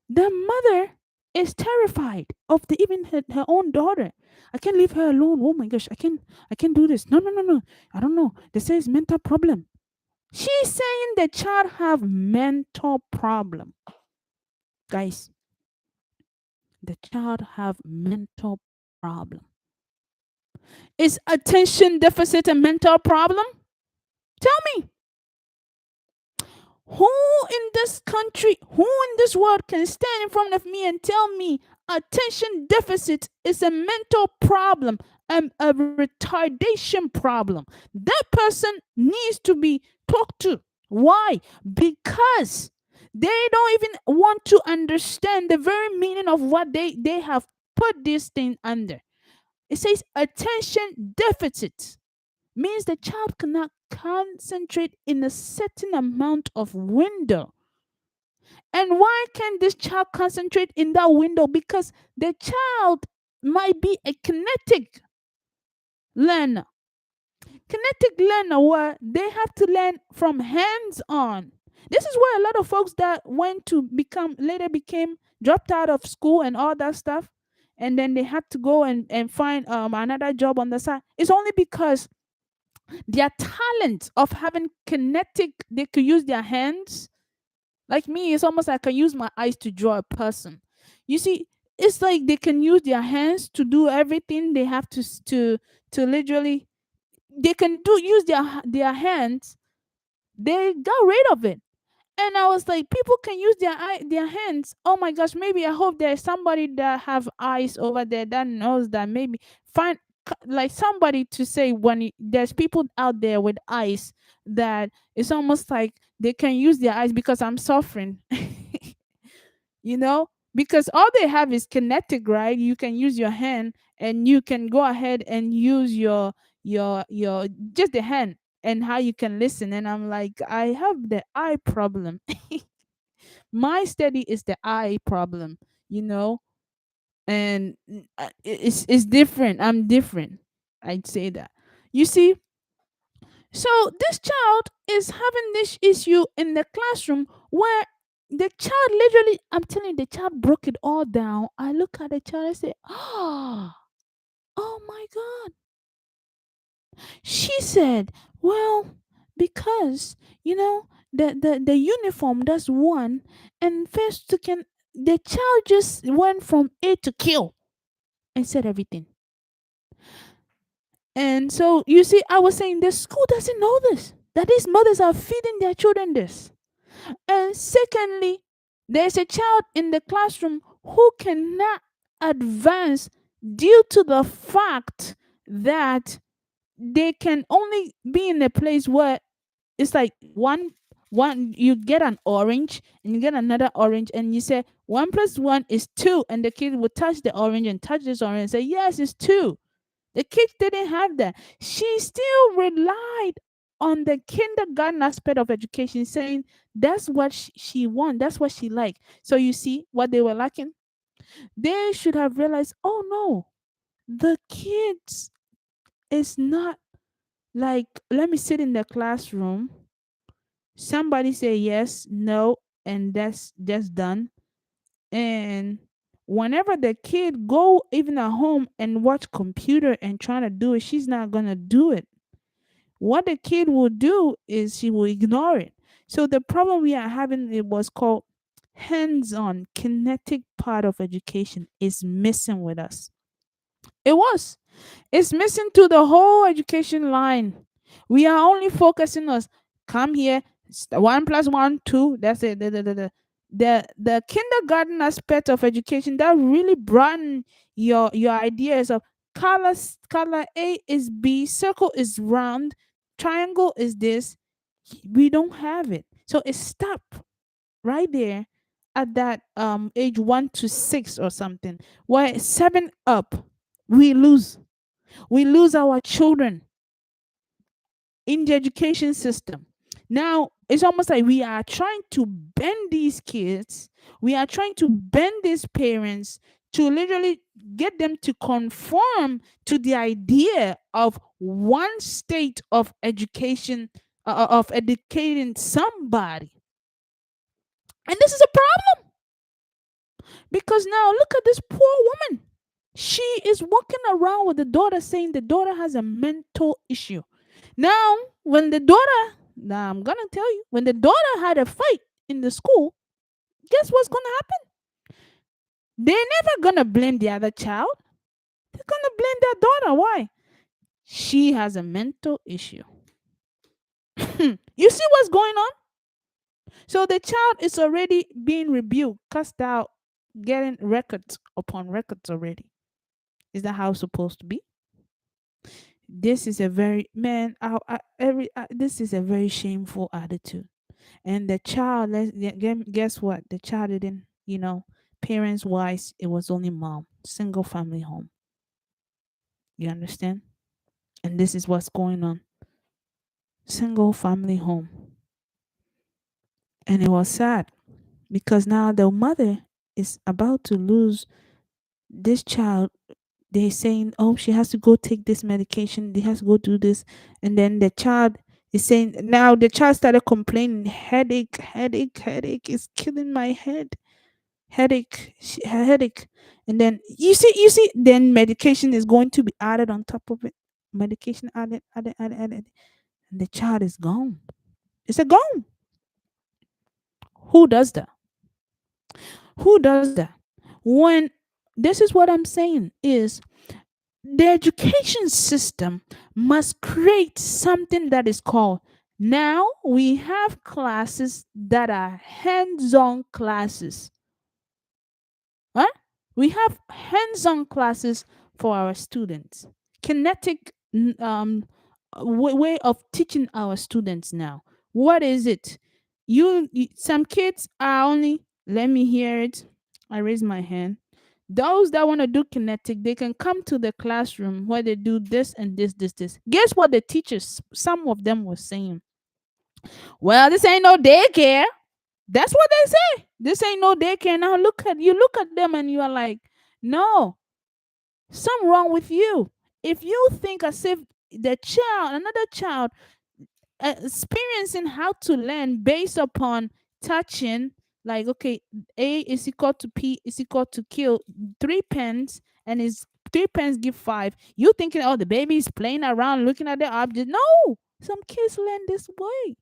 The mother is terrified of even her own daughter. I can't leave her alone. Oh my gosh, I can't do this. No, no, no, no. I don't know. They say it's mental problem. She's saying the child have mental problem. Guys, the child have mental problem. Is attention deficit a mental problem? Tell me. Who in this country, who in this world can stand in front of me and tell me attention deficit is a mental problem, a retardation problem? That person needs to be talked to. Why? Because they don't even want to understand the very meaning of what they have put this thing under. It says attention deficit means the child cannot concentrate in a certain amount of window. And why can this child concentrate in that window? Because the child might be a kinetic learner. Kinetic learner where they have to learn from hands on. This is where a lot of folks that went to become later became dropped out of school and all that stuff, and then they had to go and find another job on the side. It's only because their talent of having kinetic, they could use their hands. Like me, it's almost like I can use my eyes to draw a person. You see, it's like they can use their hands to do everything they have to literally, they can do use their hands. They got rid of it. And I was like, people can use their hands. Oh my gosh, maybe I hope there's somebody that have eyes over there that knows that. Maybe find like somebody to say when there's people out there with eyes that it's almost like they can use their eyes because I'm suffering. you know, because all they have is kinetic, right? You can use your hand and you can go ahead and use your just the hand and how you can listen. And I'm like, I have the eye problem. My study is the eye problem, you know, and it's different. I'm different. I'd say that. You see, so this child is having this issue in the classroom where the child literally, I'm telling you, the child broke it all down. I look at the child and say, oh, oh my God. She said, well, because, the uniform, that's one. And first, the child just went from A to kill and said everything. And so, you see, I was saying the school doesn't know this, that these mothers are feeding their children this. And secondly, there's a child in the classroom who cannot advance due to the fact that they can only be in a place where it's like one you get an orange and you get another orange and you say 1 plus 1 is 2, and the kid would touch the orange and touch this orange and say yes, it's 2. The kid didn't have that. She still relied on the kindergarten aspect of education, saying that's what she want, that's what she like. So you see what they were lacking. They should have realized, oh no, the kids is not like, let me sit in the classroom, somebody say yes, no, and that's just done. And whenever the kid go even at home and watch computer and trying to do it, she's not gonna do it. What the kid will do is she will ignore it. So the problem we are having, it was called hands-on kinetic part of education is missing with us. It was. It's missing to the whole education line. We are only focusing on come here, 1 plus 1, 2. That's it. The kindergarten aspect of education that really broaden your ideas of colors. Color A is B, circle is round, triangle is this. We don't have it, so it stopped right there at that age 1 to 6 or something. Why 7 up, we lose our children in the education system. Now, it's almost like we are trying to bend these kids, we are trying to bend these parents to literally get them to conform to the idea of one state of education, of educating somebody. And this is a problem because now look at this poor woman. She is walking around with the daughter saying the daughter has a mental issue. Now, when the daughter, now I'm gonna tell you, when the daughter had a fight in the school, guess what's gonna happen? They're never gonna blame the other child. They're gonna blame their daughter. Why? She has a mental issue. You see what's going on? So the child is already being rebuked, cast out, getting records upon records already. Is that how it's supposed to be? This is a very man. This is a very shameful attitude. And the child, guess what? The child didn't, parents wise, it was only mom, single family home. You understand? And this is what's going on. Single family home. And it was sad because now the mother is about to lose this child. They're saying, oh, she has to go take this medication, they has to go do this. And then the child is saying, now the child started complaining, headache, headache, headache is killing my head. Headache, headache. And then you see, then medication is going to be added on top of it. Medication added, added, added, added. And the child is gone. It's a gone. Who does that? Who does that? When this is what I'm saying is the education system must create something that is called, now we have classes that are hands-on classes. Huh? We have hands-on classes for our students. Kinetic way of teaching our students now. What is it? Some kids are only, let me hear it. I raise my hand. Those that want to do kinetic, they can come to the classroom where they do this and this, this, this. Guess what the teachers, some of them were saying? Well, this ain't no daycare. That's what they say. This ain't no daycare. Now look at them and you are like, no, something wrong with you. If you think as if another child, experiencing how to learn based upon touching, like, okay, A is equal to P is equal to Q, 3 pence, and is 3 pence give 5. You thinking, oh, the baby is playing around looking at the object. No, some kids learn this way.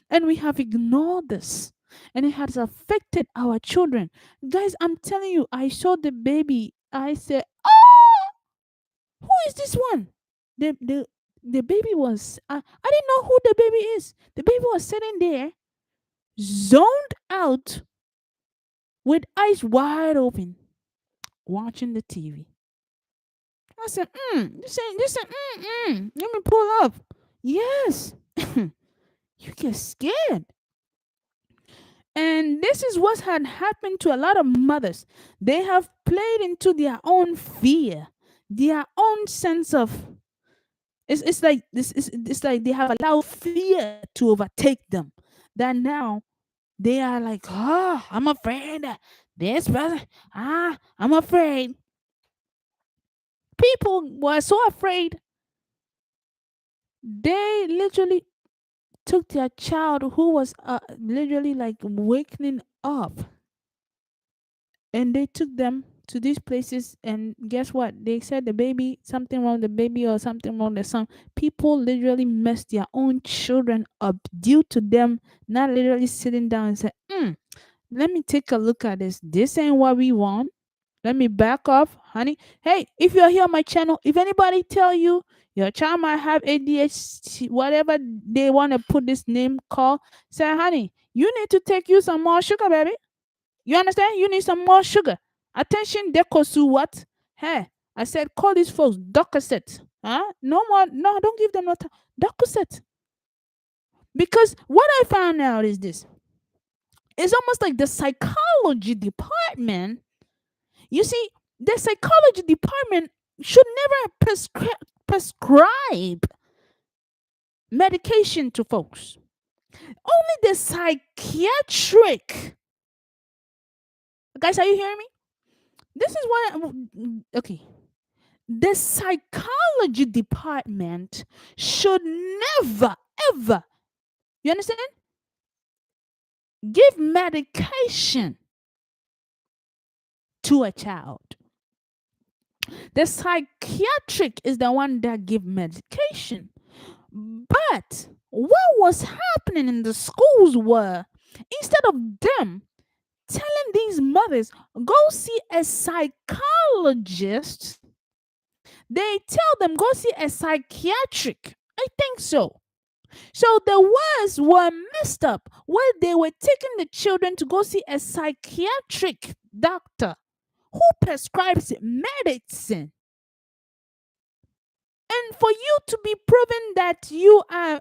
And we have ignored this. And it has affected our children. Guys, I'm telling you, I saw the baby. I said, oh, who is this one? The baby was, I didn't know who the baby is. The baby was sitting there, zoned out, with eyes wide open, watching the TV. I said, let me pull up. Yes. You get scared. And this is what had happened to a lot of mothers. They have played into their own fear, their own sense of, it's like this is it's like they have allowed fear to overtake them. That now they are like, oh, I'm afraid that this person, I'm afraid. People were so afraid, they literally took their child who was literally like wakening up, and they took them to these places. And guess what? They said the baby, something wrong with the baby or something wrong with the son. People literally messed their own children up due to them not literally sitting down and say, let me take a look at this. This ain't what we want. Let me back off, honey. Hey, if you're here on my channel, if anybody tell you your child might have ADHD, whatever they want to put this name called, say, honey, you need to take you some more sugar, baby. You understand? You need some more sugar. Attention, Dekosu, what? Hey, I said, call these folks Dockerset. Huh? No more, no, don't give them no time. Dockerset. Because what I found out is this. It's almost like the psychology department. You see, the psychology department should never prescribe medication to folks. Only the psychiatric. Guys, are you hearing me? This is why. Okay. The psychology department should never, ever, you understand? Give medication to a child. The psychiatric is the one that give medication. But what was happening in the schools were, instead of them telling these mothers, go see a psychologist, they tell them, go see a psychiatric. I think so. So the words were messed up where they were taking the children to go see a psychiatric doctor who prescribes medicine. And for you to be proven that you have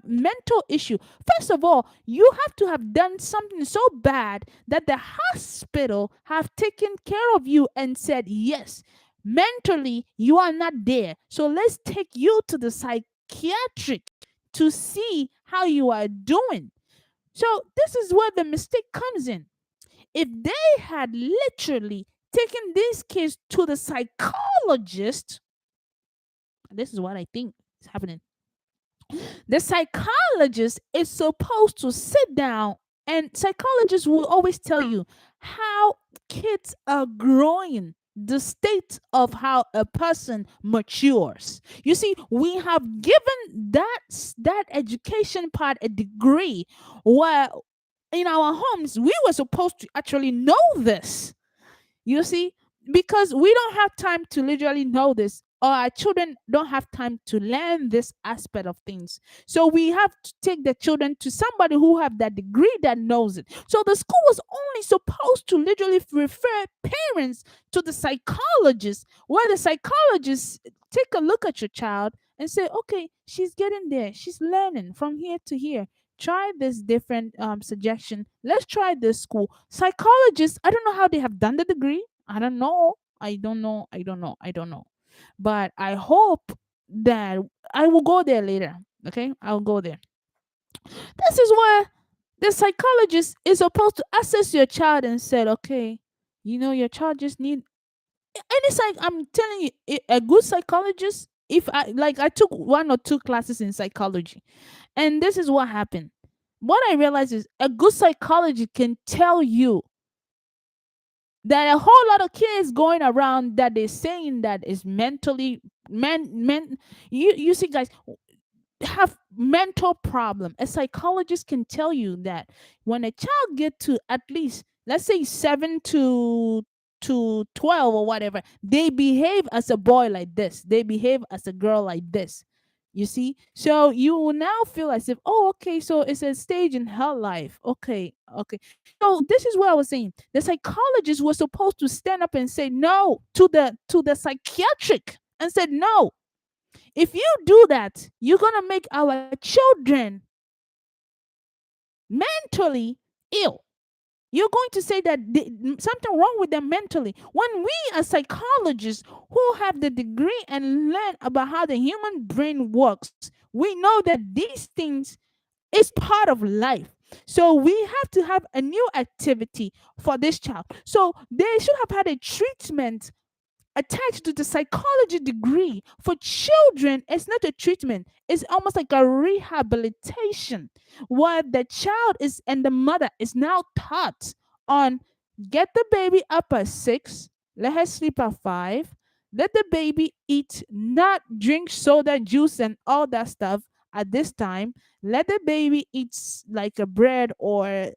mental issue, first of all, you have to have done something so bad that the hospital have taken care of you and said, yes, mentally you are not there, so let's take you to the psychiatric to see how you are doing. So this is where the mistake comes in. If they had literally taken these kids to the psychologist, this is what I think is happening. The psychologist is supposed to sit down, and psychologists will always tell you how kids are growing, the state of how a person matures. You see, we have given that education part a degree where in our homes we were supposed to actually know this. You see, because we don't have time to literally know this, or our children don't have time to learn this aspect of things. So we have to take the children to somebody who have that degree that knows it. So the school was only supposed to literally refer parents to the psychologist, where the psychologist take a look at your child and say, okay, she's getting there, she's learning from here to here, try this different suggestion, let's try this school. Psychologists, I don't know how they have done the degree. I don't know, I don't know, but I hope that I will go there later. Okay, I'll go there. This is where the psychologist is supposed to assess your child and said, okay, your child just need, and it's like I'm telling you, a good psychologist, if I took one or two classes in psychology, and this is what happened. What I realized is a good psychology can tell you that a whole lot of kids going around that they're saying that is mentally men you see guys have mental problem. A psychologist can tell you that when a child get to at least, let's say, 7 to 12 or whatever, they behave as a boy like this, they behave as a girl like this. You see, so you will now feel as if, oh, okay, so it's a stage in her life. Okay, okay. So this is what I was saying. The psychologist was supposed to stand up and say no to the psychiatric and said, no, if you do that, you're going to make our children mentally ill. You're going to say that something wrong with them mentally. When we as psychologists who have the degree and learn about how the human brain works, we know that these things is part of life. So we have to have a new activity for this child. So they should have had a treatment attached to the psychology degree. For children, it's not a treatment, it's almost like a rehabilitation where the child is and the mother is now taught on, get the baby up at 6, let her sleep at 5, let the baby eat, not drink soda juice and all that stuff at this time, let the baby eat like a bread or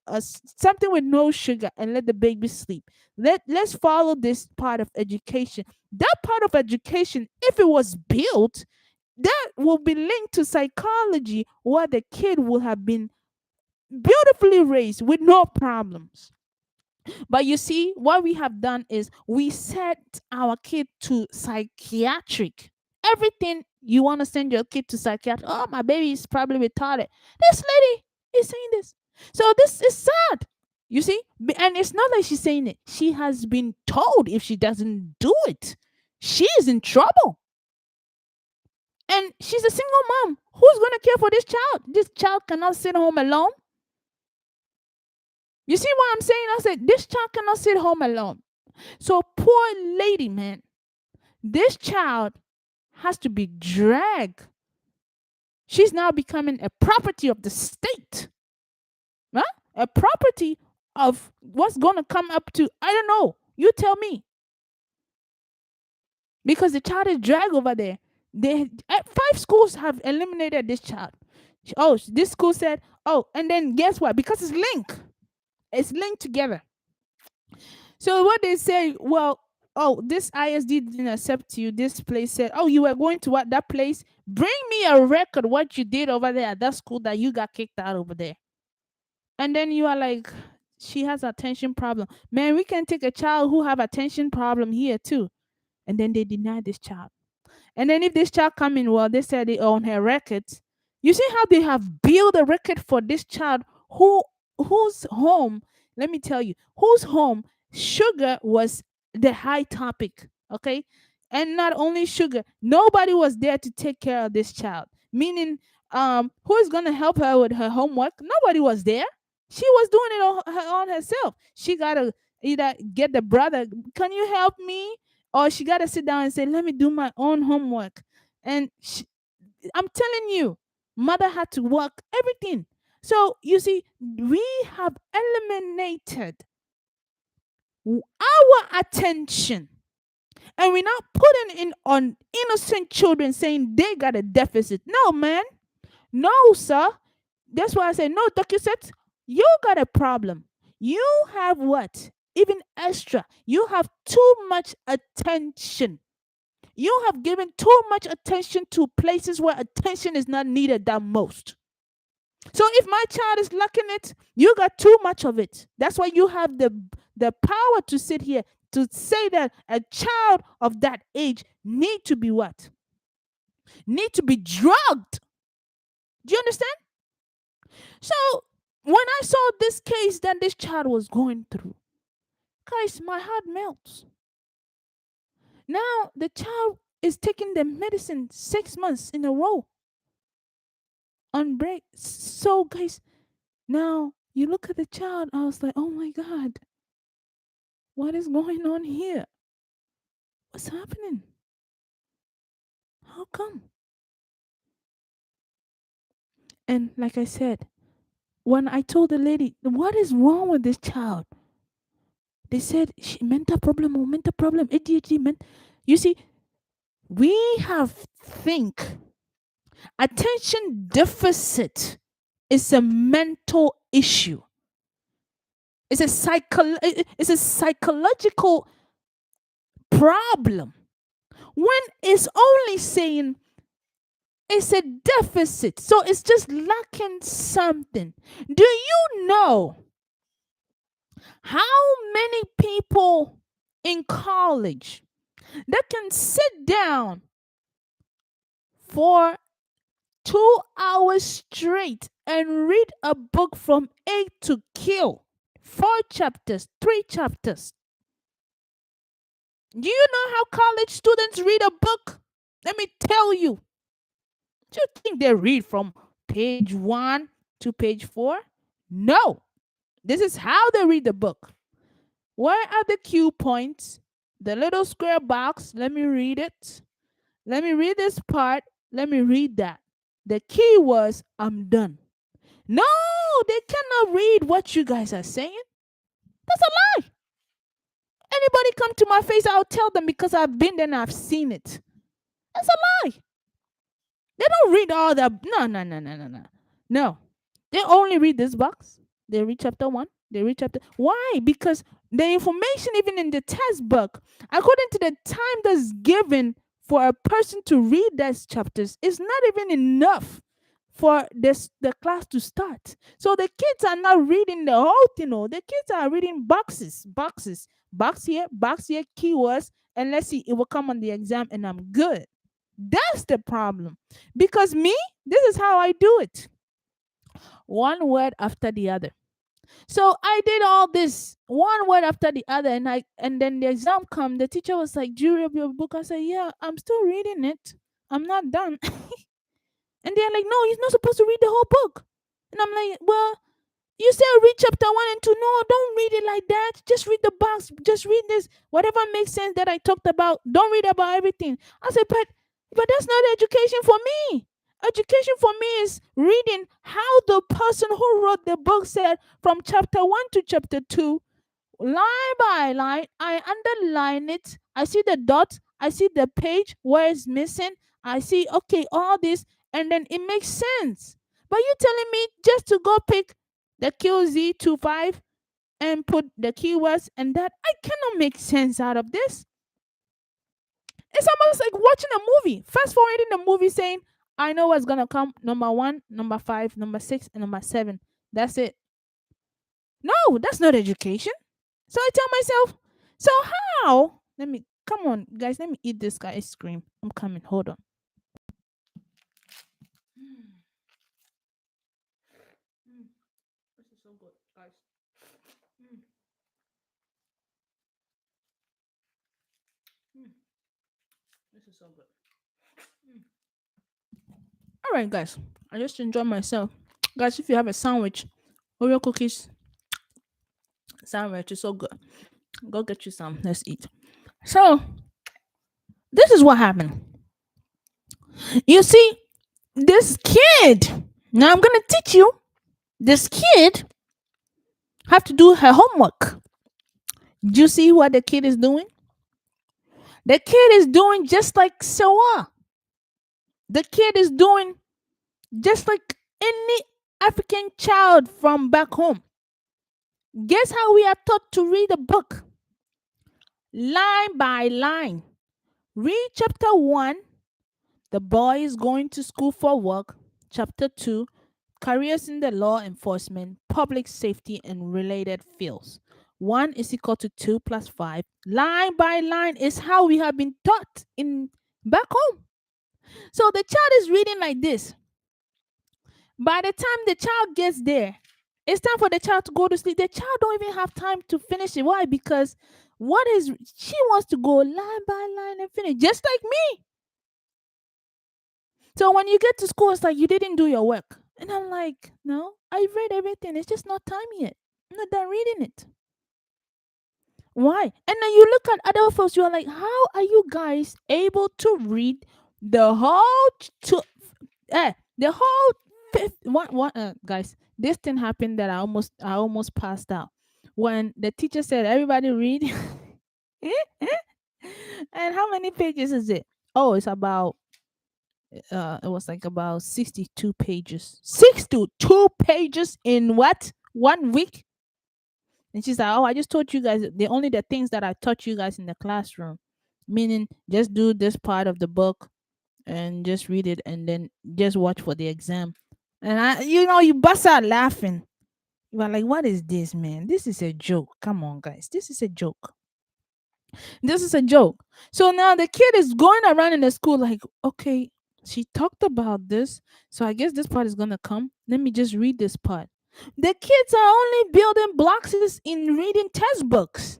something with no sugar, and let the baby sleep. Let's follow this part of education. That part of education, if it was built, that will be linked to psychology, where the kid will have been beautifully raised with no problems. But you see, what we have done is we set our kid to psychiatric. Everything you want to send your kid to psychiatric. Oh, my baby is probably retarded. This lady is saying this. So this is sad. You see? And it's not like she's saying it. She has been told if she doesn't do it, she is in trouble. And she's a single mom. Who's going to care for this child? This child cannot sit home alone. You see what I'm saying? I said, this child cannot sit home alone. So, poor lady, man, this child has to be dragged. She's now becoming a property of the state. Huh? A property of what's going to come up to, I don't know. You tell me. Because the child is dragged over there. 5 schools have eliminated this child. Oh, this school said, oh, and then guess what? Because it's linked together. So what they say, well, oh, this ISD didn't accept you. This place said, oh, you were going to that place Bring me a record what you did over there at that school that you got kicked out over there. And then you are like, she has attention problem. Man, we can take a child who have attention problem here too. And then they deny this child. And then if this child come in, well, they said they own her records. You see how they have built a record for this child whose home, let me tell you, whose home sugar was the high topic. Okay. And not only sugar, nobody was there to take care of this child. Meaning, who is gonna help her with her homework? Nobody was there. She was doing it on herself. She gotta either get the brother, can you help me? Or she got to sit down and say, let me do my own homework. And I'm telling you, mother had to work everything. So you see, we have eliminated our attention, and we're not putting in on innocent children saying they got a deficit. No, man. No, sir. That's why I say, no, DocuSet, you got a problem. You have what? Even extra. You have too much attention. You have given too much attention to places where attention is not needed that most. So if my child is lacking it, you got too much of it. That's why you have the power to sit here to say that a child of that age need to be what? Need to be drugged. Do you understand? So when I saw this case that this child was going through, guys, my heart melts. Now the child is taking the medicine 6 months in a row on break. So, guys, now you look at the child. I was like, oh my God, what is going on here? What's happening? How come? And like I said, when I told the lady, what is wrong with this child? They said, mental problem or mental problem, ADHD. You see, we have think attention deficit is a mental issue. It's a psychological problem. When it's only saying it's a deficit, so it's just lacking something. Do you know how many people in college that can sit down for 2 hours straight and read a book from A to Q? 4 chapters, 3 chapters. Do you know how college students read a book? Let me tell you. Do you think they read from page 1 to page 4? No. This is how they read the book. Where are the cue points? The little square box. Let me read it. Let me read this part. Let me read that. The key was, I'm done. No, they cannot read what you guys are saying. That's a lie. Anybody come to my face, I'll tell them because I've been there and I've seen it. That's a lie. They don't read all that. No. No. They only read this box. They read chapter 1. They read chapter. Why? Because the information, even in the test book, according to the time that's given for a person to read those chapters, is not even enough for the class to start. So the kids are not reading the whole thing. No. The kids are reading boxes. Box here, keywords, and let's see, it will come on the exam and I'm good. That's the problem. Because me, this is how I do it. One word after the other. So I did all this one word after the other, and then the exam come. The teacher was like, "Do you read your book?" I said, "Yeah, I'm still reading it. I'm not done." And they're like, "No, you're not supposed to read the whole book." And I'm like, "Well, you said read chapter 1 and 2. No, don't read it like that. Just read the box. Just read this. Whatever makes sense that I talked about. Don't read about everything." I said, but that's not education for me. Education for me is reading how the person who wrote the book said from chapter 1 to chapter 2, line by line. I underline it. I see the dot. I see the page where it's missing. I see, okay, all this, and then it makes sense. But you telling me just to go pick the QZ25 and put the keywords and that, I cannot make sense out of this. It's almost like watching a movie, fast forwarding the movie saying, I know what's gonna come. Number one, number five, number six, and number seven. That's it. No, that's not education. So I tell myself, so how? Let me come on, guys. Let me eat this guy ice cream. I'm coming. Hold on. Mm, this is so good, guys. Mm, mm, this is so good. Mm. All right, guys. I just enjoy myself, guys. If you have a sandwich, Oreo cookies sandwich is so good. Go get you some. Let's eat. So this is what happened. You see, this kid. Now I'm gonna teach you. This kid have to do her homework. Do you see what the kid is doing? The kid is doing just like Sawa. The kid is doing just like any African child from back home. Guess how we are taught to read a book? Line by line. Read chapter 1. The boy is going to school for work. Chapter 2. Careers in the law enforcement, public safety, and related fields. 1 is equal to 2 plus 5. Line by line is how we have been taught in back home. So the child is reading like this. By the time the child gets there, it's time for the child to go to sleep. The child don't even have time to finish it. Why? Because what is she wants to go line by line and finish, just like me. So when you get to school, it's like you didn't do your work. And I'm like, no, I've read everything. It's just not time yet. I'm not done reading it. Why? And then you look at other folks, you're like, how are you guys able to read the whole the whole fifth one guys, this thing happened that I almost passed out. When the teacher said everybody read and how many pages is it? Oh, it's about it was like about 62 pages. 62 pages in what? 1 week? And she's like, "Oh, I just taught you guys the things that I taught you guys in the classroom, meaning just do this part of the book and just read it, and then just watch for the exam." And you bust out laughing. You are like, "What is this, man? This is a joke. Come on, guys, this is a joke. This is a joke." So now the kid is going around in the school like, "Okay, she talked about this, so I guess this part is gonna come. Let me just read this part." The kids are only building blocks in reading textbooks.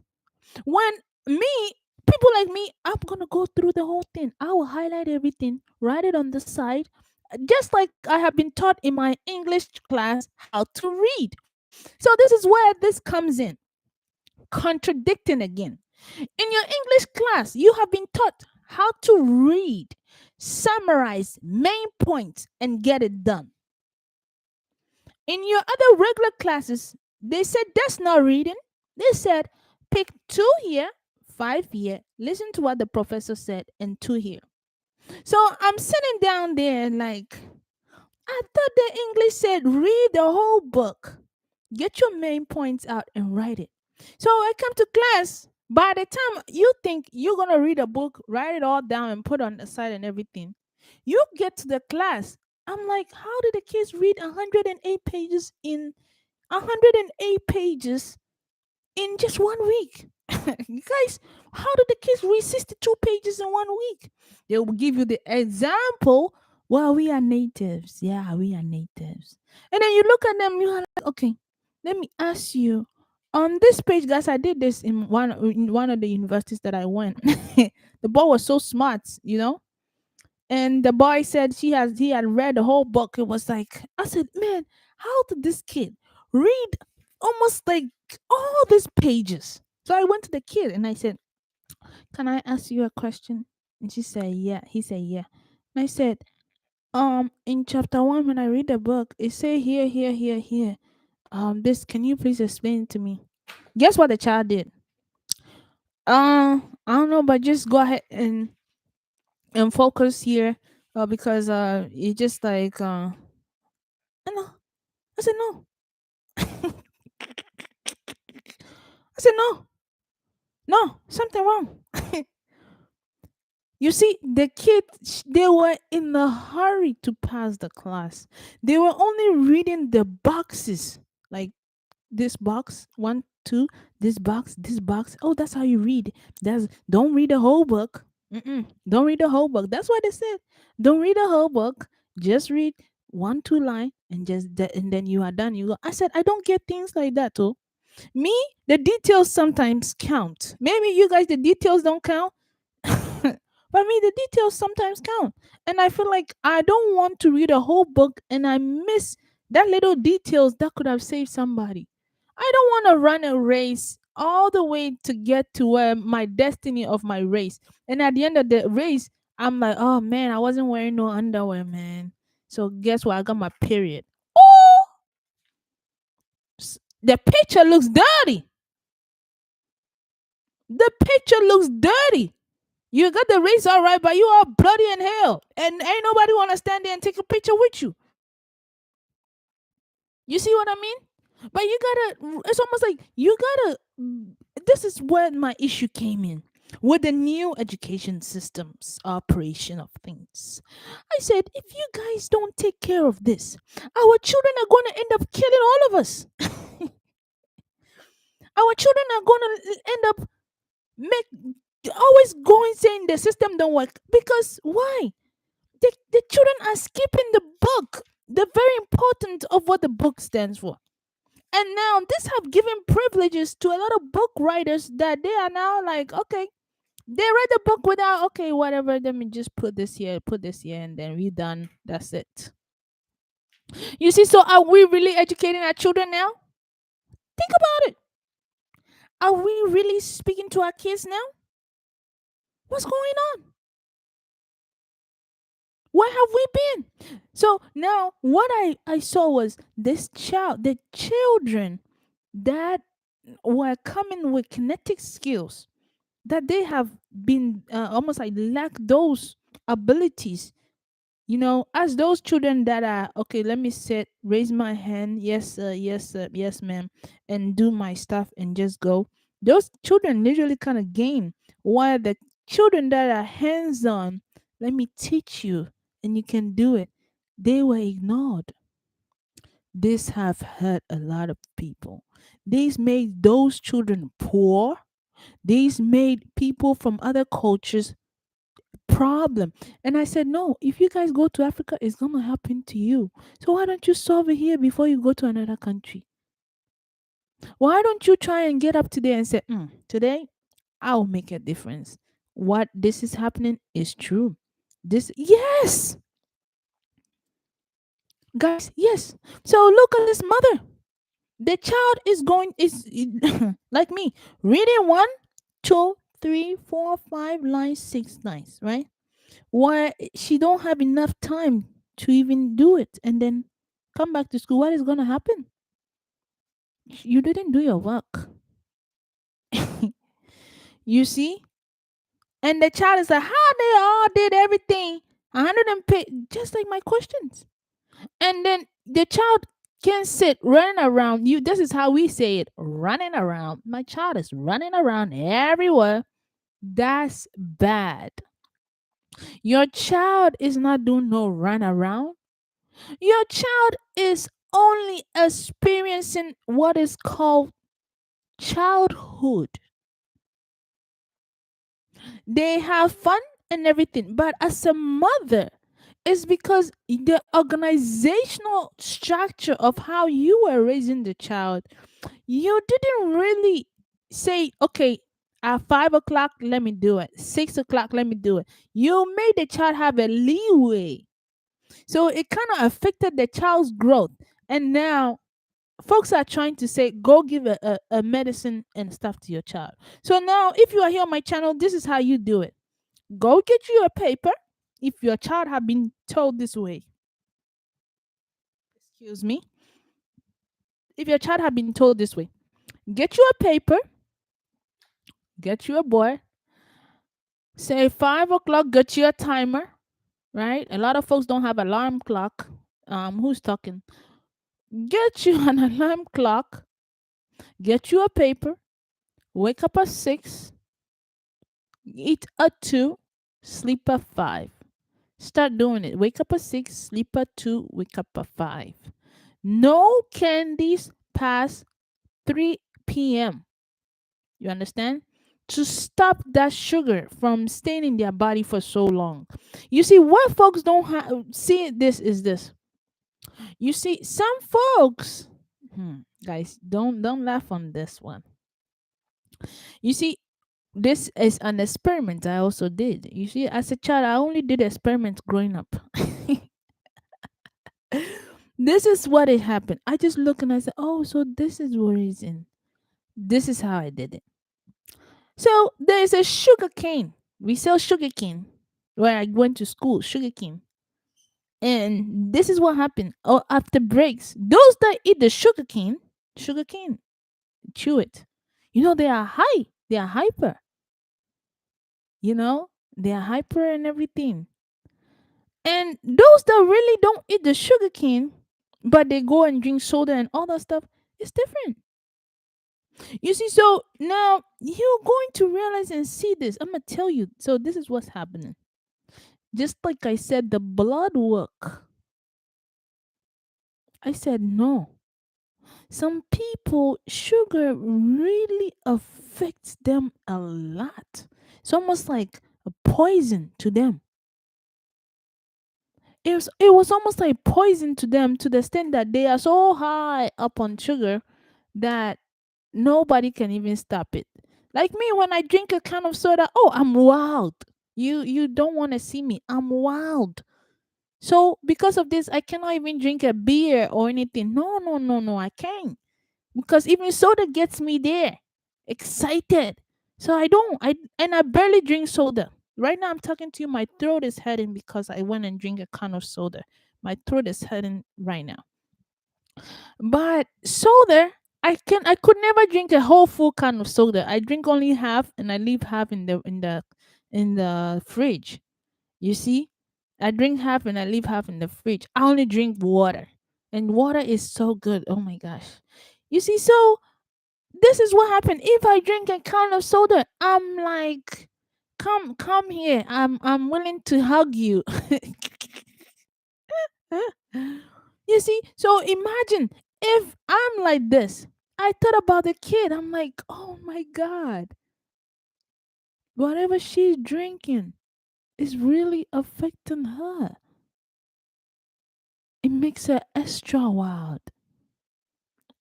When me, people like me, I'm gonna go through the whole thing. I will highlight everything, write it on the side, just like I have been taught in my English class how to read. So this is where this comes in, contradicting again. In your English class, you have been taught how to read, summarize main points, and get it done. In your other regular classes, they said that's not reading. They said pick 2 here, 5 here, listen to what the professor said, and 2 here. So I'm sitting down there like, I thought the English said read the whole book, get your main points out, and write it. So I come to class. By the time you think you're going to read a book, write it all down, and put on the side and everything, you get to the class. I'm like, how did the kids read 108 pages in 108 pages in just 1 week? You guys, how did the kids read 62 pages in 1 week? They will give you the example. Well, we are natives. Yeah, we are natives. And then you look at them, you are like, okay, let me ask you. On this page, guys, I did this in one of the universities that I went. The boy was so smart. And the boy said he had read the whole book. It was like, I said, man, how did this kid read almost like all these pages? So I went to the kid and I said, can I ask you a question? And she said, yeah. He said, yeah. And I said, in chapter 1, when I read the book, it say here, here, here, here. This, can you please explain it to me? Guess what the child did? I don't know, but just go ahead and focus here, because it just like I know. I said no. I said no, no, something wrong. You see, the kids, they were in a hurry to pass the class. They were only reading the boxes, like this box, one, two, this box, this box. Oh, that's how you read. That's don't read the whole book. Don't read the whole book. That's what they said. Don't read the whole book. Just read one, two line, and and then you are done. You go. I said I don't get things like that. Oh, me, the details sometimes count. Maybe you guys, the details don't count. But me, the details sometimes count. And I feel like I don't want to read a whole book and I miss that little details that could have saved somebody. I don't want to run a race all the way to get to where my destiny of my race. And at the end of the race, I'm like, oh man, I wasn't wearing no underwear, man. So guess what? I got my period. Oh, the picture looks dirty. The picture looks dirty. You got the race all right, but you are bloody in hell. And ain't nobody want to stand there and take a picture with you. You see what I mean? But you gotta, it's almost like you gotta, this is where my issue came in with the new education system's operation of things. I said, if you guys don't take care of this, our children are going to end up killing all of us. Our children are going to end up make always going saying the system don't work because why? The children are skipping the book, the very important of what the book stands for. And now this have given privileges to a lot of book writers that they are now like, okay, they read the book without, okay, whatever, let me just put this here, and then we done. That's it. You see, so are we really educating our children now? Think about it. Are we really speaking to our kids now? What's going on? Where have we been? So now what I saw was the children that were coming with kinetic skills, that they have been almost like lack those abilities, as those children that are okay, let me sit, raise my hand, yes sir, yes sir, yes ma'am, and do my stuff and just go. Those children literally kind of gain, while the children that are hands on, let me teach you and you can do it, they were ignored. This have hurt a lot of people. These made those children poor. These made people from other cultures problem. And I said, no, if you guys go to Africa, it's going to happen to you. So why don't you solve it here before you go to another country? Why don't you try and get up today and say, today I'll make a difference. What this is happening is true. This, yes, guys, yes. So look at this mother. The child is like me, reading one, two, three, four, five lines, six lines, right? Why she don't have enough time to even do it, and then come back to school. What is gonna happen? You didn't do your work. You see? And the child is like, how they all did everything. 100 and pay, just like my questions. And then the child can sit running around. You, this is how we say it, running around. My child is running around everywhere. That's bad. Your child is not doing no run around. Your child is only experiencing what is called childhood. They have fun and everything, but as a mother, it's because the organizational structure of how you were raising the child, you didn't really say, okay, at 5 o'clock, let me do it. 6 o'clock, let me do it. You made the child have a leeway. So it kind of affected the child's growth. And now folks are trying to say, go give a medicine and stuff to your child. So now, if you are here on my channel, this is how you do it. Go get you a paper. If your child have been told this way, excuse me, if your child have been told this way, get you a paper, get you a board, say 5 o'clock, get you a timer, right? A lot of folks don't have alarm clock. Who's talking? Get you an alarm clock, get you a paper, wake up at 6, eat at 2, sleep at 5. Start doing it. Wake up at 6, sleep at 2, wake up at 5. No candies past 3 p.m. You understand? To stop that sugar from staying in their body for so long. You see, what folks don't see this is this. You see, some folks, guys, don't laugh on this one. You see, this is an experiment I also did. You see, as a child, I only did experiments growing up. This is what it happened. I just look and I said, oh, so this is what it's in. This is how I did it. So there is a sugar cane. We sell sugar cane where I went to school, sugar cane. And this is what happened. Oh, after breaks, those that eat the sugar cane, chew it. They are high. They are hyper. You know, they are hyper and everything. And those that really don't eat the sugar cane, but they go and drink soda and all that stuff, it's different. You see, so now you're going to realize and see this. I'm gonna tell you. So this is what's happening. Just like I said, the blood work. I said no. Some people, sugar really affects them a lot. It's almost like a poison to them. It was almost like poison to them to the extent that they are so high up on sugar that nobody can even stop it. Like me, when I drink a can of soda, oh, I'm wild. You don't want to see me. I'm wild. So because of this, I cannot even drink a beer or anything. No, no, no, no, I can't. Because even soda gets me there. Excited. So I barely drink soda. Right now I'm talking to you, my throat is hurting because I went and drink a can of soda. My throat is hurting right now. But soda, I could never drink a whole full can of soda. I drink only half and I leave half in the fridge. You see? I drink half and I leave half in the fridge. I only drink water. And water is so good. Oh my gosh. You see, so this is what happened. If I drink a can of soda, I'm like, come here. I'm willing to hug you. You see, so imagine if I'm like this. I thought about the kid. I'm like, oh my God, whatever she's drinking is really affecting her. It makes her extra wild.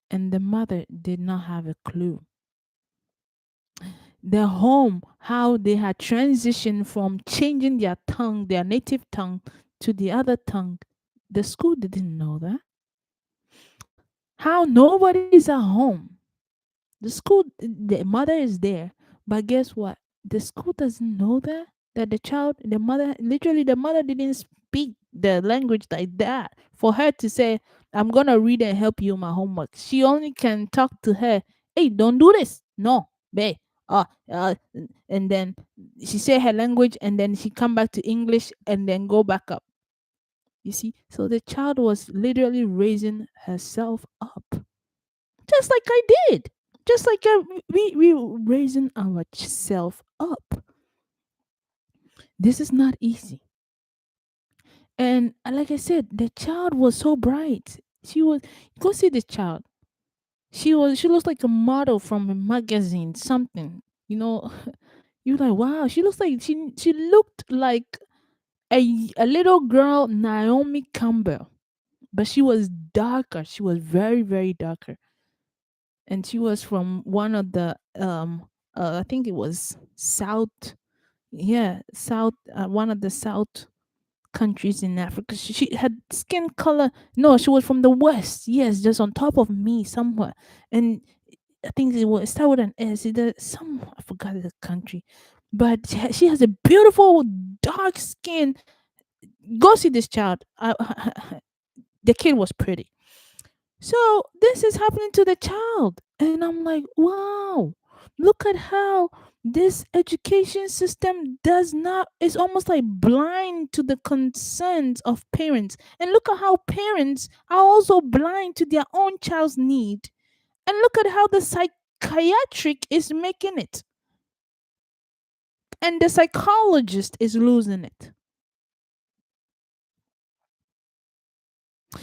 And the mother did not have a clue. The home, how they had transitioned from changing their tongue, their native tongue, to the other tongue. The school didn't know that. How nobody's at home. The mother is there, but guess what? The school doesn't know that the mother didn't speak the language like that for her to say, I'm gonna read and help you my homework. She only can talk to her, hey, don't do this. No, babe. And then she say her language and then she come back to English and then go back up. You see? So the child was literally raising herself up. Just like I did. Just like we raising ourselves up. This is not easy. And like I said, the child was so bright. Go see this child. She looks like a model from a magazine, something. You know, you're like, wow, she looks like she looked like a little girl, Naomi Campbell. But she was darker. She was very, very darker. And she was from one of the I think it was South, yeah, South, one of the South countries in Africa. She had skin color. No, she was from the West. Yes, just on top of me somewhere. And I think it started with an S. I forgot the country, but she has a beautiful dark skin. Go see this child. The kid was pretty. So this is happening to the child. And I'm like, wow, look at how this education system is almost like blind to the concerns of parents. And look at how parents are also blind to their own child's need. And look at how the psychiatric is making it. and the psychologist is losing it.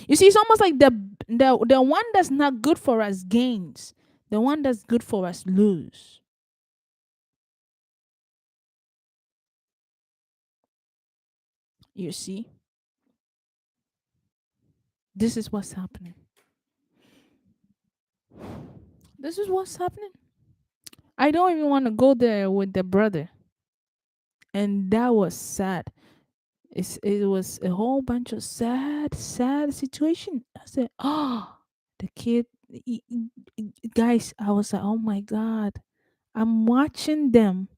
You see, it's almost like the one that's not good for us gains, the one that's good for us lose. You see, this is what's happening. This is what's happening. I don't even want to go there with the brother, and that was sad. It was a whole bunch of sad situation. I said, oh, the kid, guys. I was like, oh my god, I'm watching them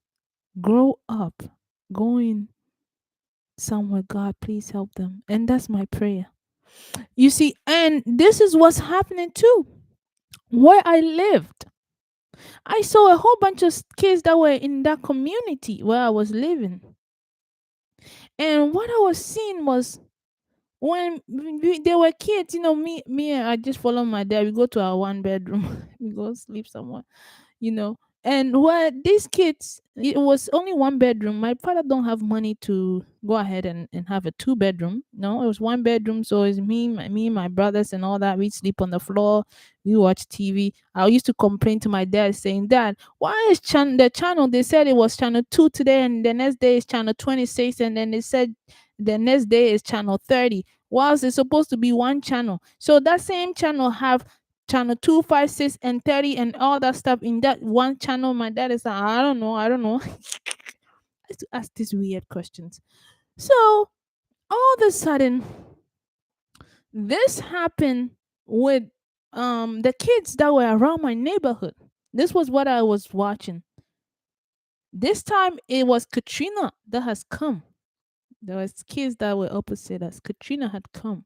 grow up, going somewhere. God, please help them, and that's my prayer. You see, and this is what's happening too. Where I lived, I saw a whole bunch of kids that were in that community where I was living, and what I was seeing was when they were kids, me, I just follow my dad. We go to our one bedroom, we go sleep somewhere, you know. And where these kids, it was only one bedroom. My father don't have money to go ahead and have a two-bedroom. No, it was one bedroom. So it's me, my brothers, and all that. We sleep on the floor. We watch TV. I used to complain to my dad, saying, "Dad, why is the channel? They said it was channel 2 today, and the next day is channel 26, and then they said the next day is channel 30. Whilst it's supposed to be one channel. So that same channel have channel 2, 5, 6, and 30 and all that stuff in that one channel." My dad is like, I don't know. I used to ask these weird questions. So all of a sudden, this happened with the kids that were around my neighborhood. This was what I was watching. This time it was Katrina that has come. There was kids that were opposite us. Katrina had come.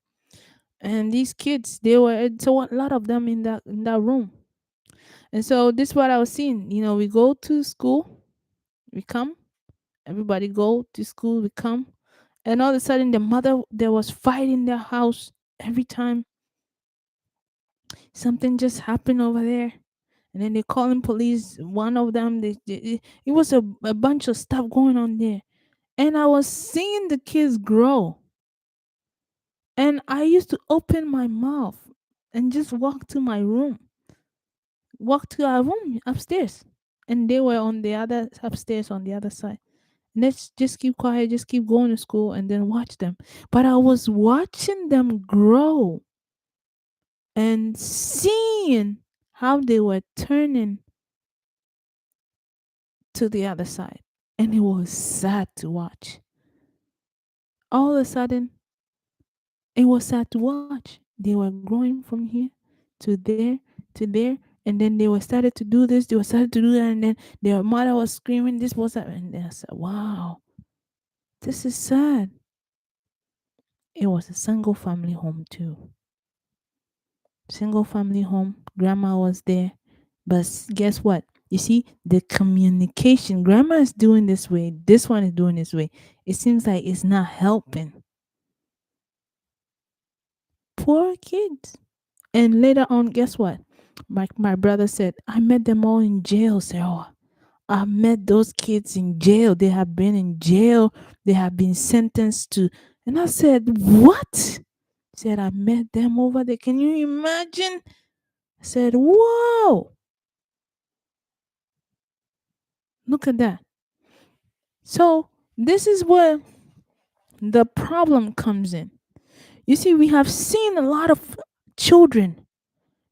And these kids, they were so a lot of them in that room. And so this is what I was seeing. We go to school, we come, everybody go to school, we come, and all of a sudden the mother, there was fight in their house every time something just happened over there. And then they calling police. One of them, it was a bunch of stuff going on there. And I was seeing the kids grow. And I used to open my mouth and just walk to our room upstairs. And they were on the other upstairs on the other side. Let's just keep quiet, just keep going to school and then watch them. But I was watching them grow and seeing how they were turning to the other side. And it was sad to watch. All of a sudden, it was sad to watch. They were growing from here to there to there. And then they were started to do this, they were started to do that, and then their mother was screaming, this was that. And I said, wow, this is sad. It was a single family home too. Single family home. Grandma was there. But guess what? You see, the communication, grandma is doing this way, this one is doing this way. It seems like it's not helping. Poor kids. And later on, guess what? My brother said, I met them all in jail. Say, oh, I met those kids in jail. They have been in jail. They have been sentenced to. And I said, what? He said, I met them over there. Can you imagine? I said, whoa, look at that. So this is where the problem comes in. You see, we have seen a lot of children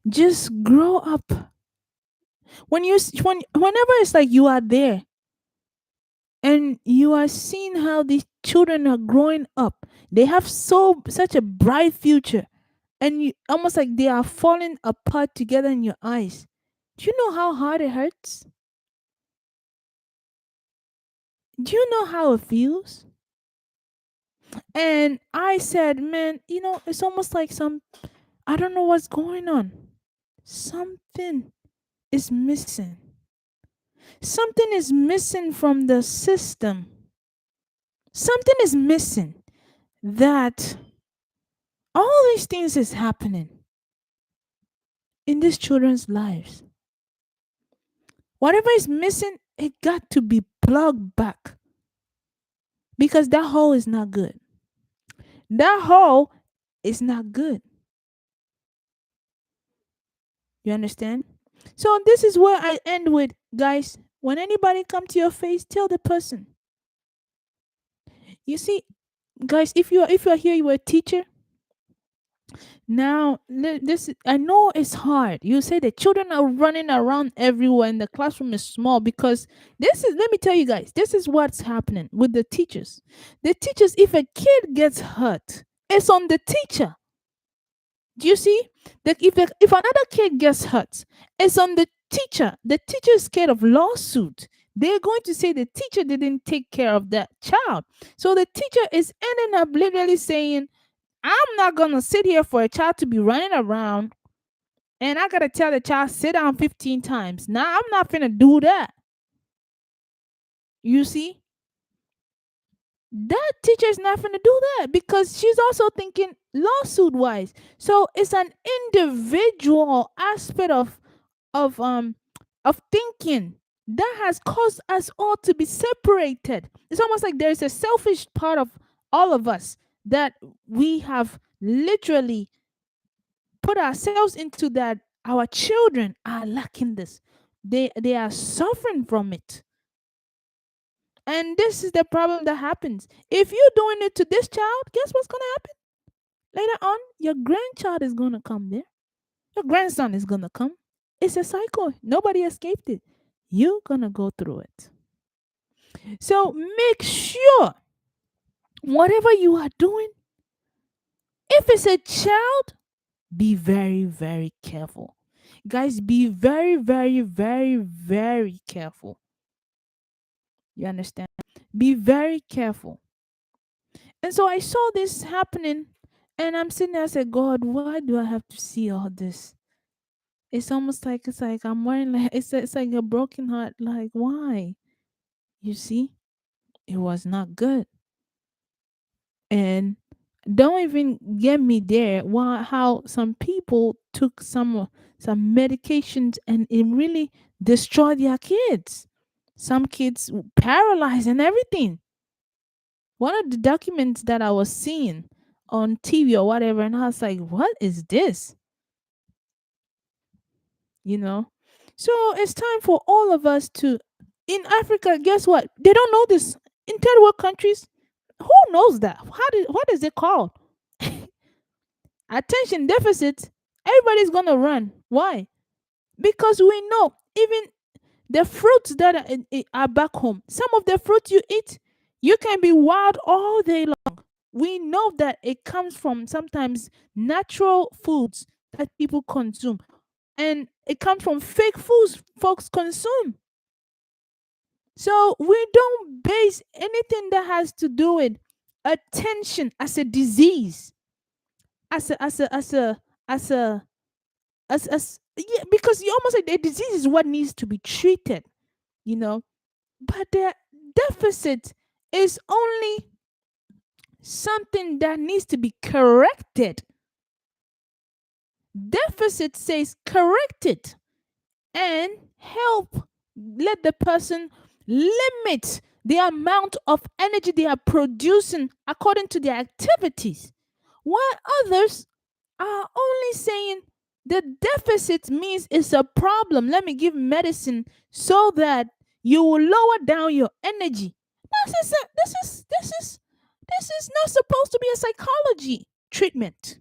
just grow up. Whenever it's like you are there and you are seeing how these children are growing up, they have such a bright future, and you almost like they are falling apart together in your eyes. Do you know how hard it hurts? Do you know how it feels? And I said, man, it's almost like I don't know what's going on. Something is missing. Something is missing from the system. Something is missing that all these things is happening in these children's lives. Whatever is missing It got to be plugged back because that hole is not good. That hole is not good. You understand? So this is where I end with, guys. When anybody come to your face, tell the person. You see, guys, if you're here, you're a teacher. Now, this I know it's hard. You say the children are running around everywhere, and the classroom is small because this is. Let me tell you guys, this is what's happening with the teachers. The teachers, if a kid gets hurt, it's on the teacher. Do you see? That if another kid gets hurt, it's on the teacher. The teacher is scared of lawsuit. They're going to say the teacher didn't take care of that child. So the teacher is ending up literally saying, I'm not gonna sit here for a child to be running around and I gotta tell the child sit down 15 times. Now I'm not gonna do that. You see? That teacher is not gonna do that because she's also thinking lawsuit wise. So it's an individual aspect of of thinking that has caused us all to be separated. It's almost like there's a selfish part of all of us that we have literally put ourselves into, that our children are lacking this. They are suffering from it. And this is the problem that happens. If you're doing it to this child, guess what's gonna happen? Later on, your grandchild is gonna come there. Your grandson is gonna come. It's a cycle. Nobody escaped it. You're gonna go through it. So make sure whatever you are doing, if it's a child, be very, very careful. Guys, be very, very, very, very careful. You understand? Be very careful. And so I saw this happening, and I'm sitting there, I said, God, why do I have to see all this? It's almost like it's like I'm wearing like it's like a broken heart. Like, why? You see, it was not good. And don't even get me there. Why? How some people took some medications and it really destroyed their kids. Some kids paralyzed and everything. One of the documents that I was seeing on TV or whatever, and I was like, what is this? You know? So it's time for all of us to, in Africa, guess what? They don't know this. In third world countries, who knows that? What is it called? Attention deficit. Everybody's gonna run. Why? Because we know even the fruits that are back home, some of the fruits you eat, you can be wild all day long. We know that it comes from sometimes natural foods that people consume, and it comes from fake foods folks consume. So we don't base anything that has to do with attention as a disease, as a as a as a as a as yeah, because you almost like the disease is what needs to be treated, you know. But the deficit is only something that needs to be corrected. Deficit says correct it and help, let the person limit the amount of energy they are producing according to their activities, while others are only saying the deficit means it's a problem, let me give medicine so that you will lower down your energy. This is not supposed to be a psychology treatment.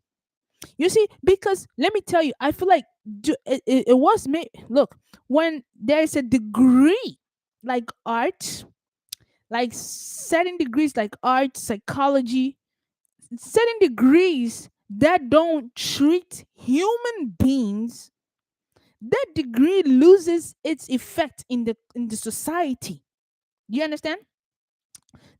You see, because let me tell you, I feel like it was made. Look, when there is a degree like art, like certain degrees like art, psychology, certain degrees that don't treat human beings, that degree loses its effect in the society. Do you understand?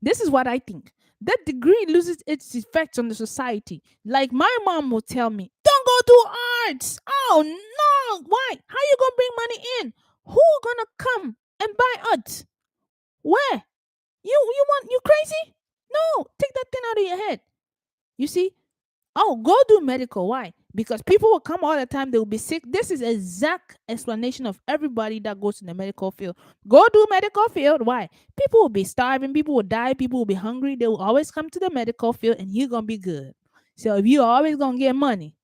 This is what I think. That degree loses its effect on the society. Like my mom will tell me, "Don't go do arts." Oh no! Why? How you gonna bring money in? Who gonna come and buy art? Where? You crazy? No, take that thing out of your head. You see? Oh, go do medical. Why? because people will come all the time. They will be sick. This is exact explanation of everybody that goes to the medical field. Go do medical field. Why? People will be starving. People will die. People will be hungry. They will always come to the medical field, and you're gonna be good. So if you always gonna get money,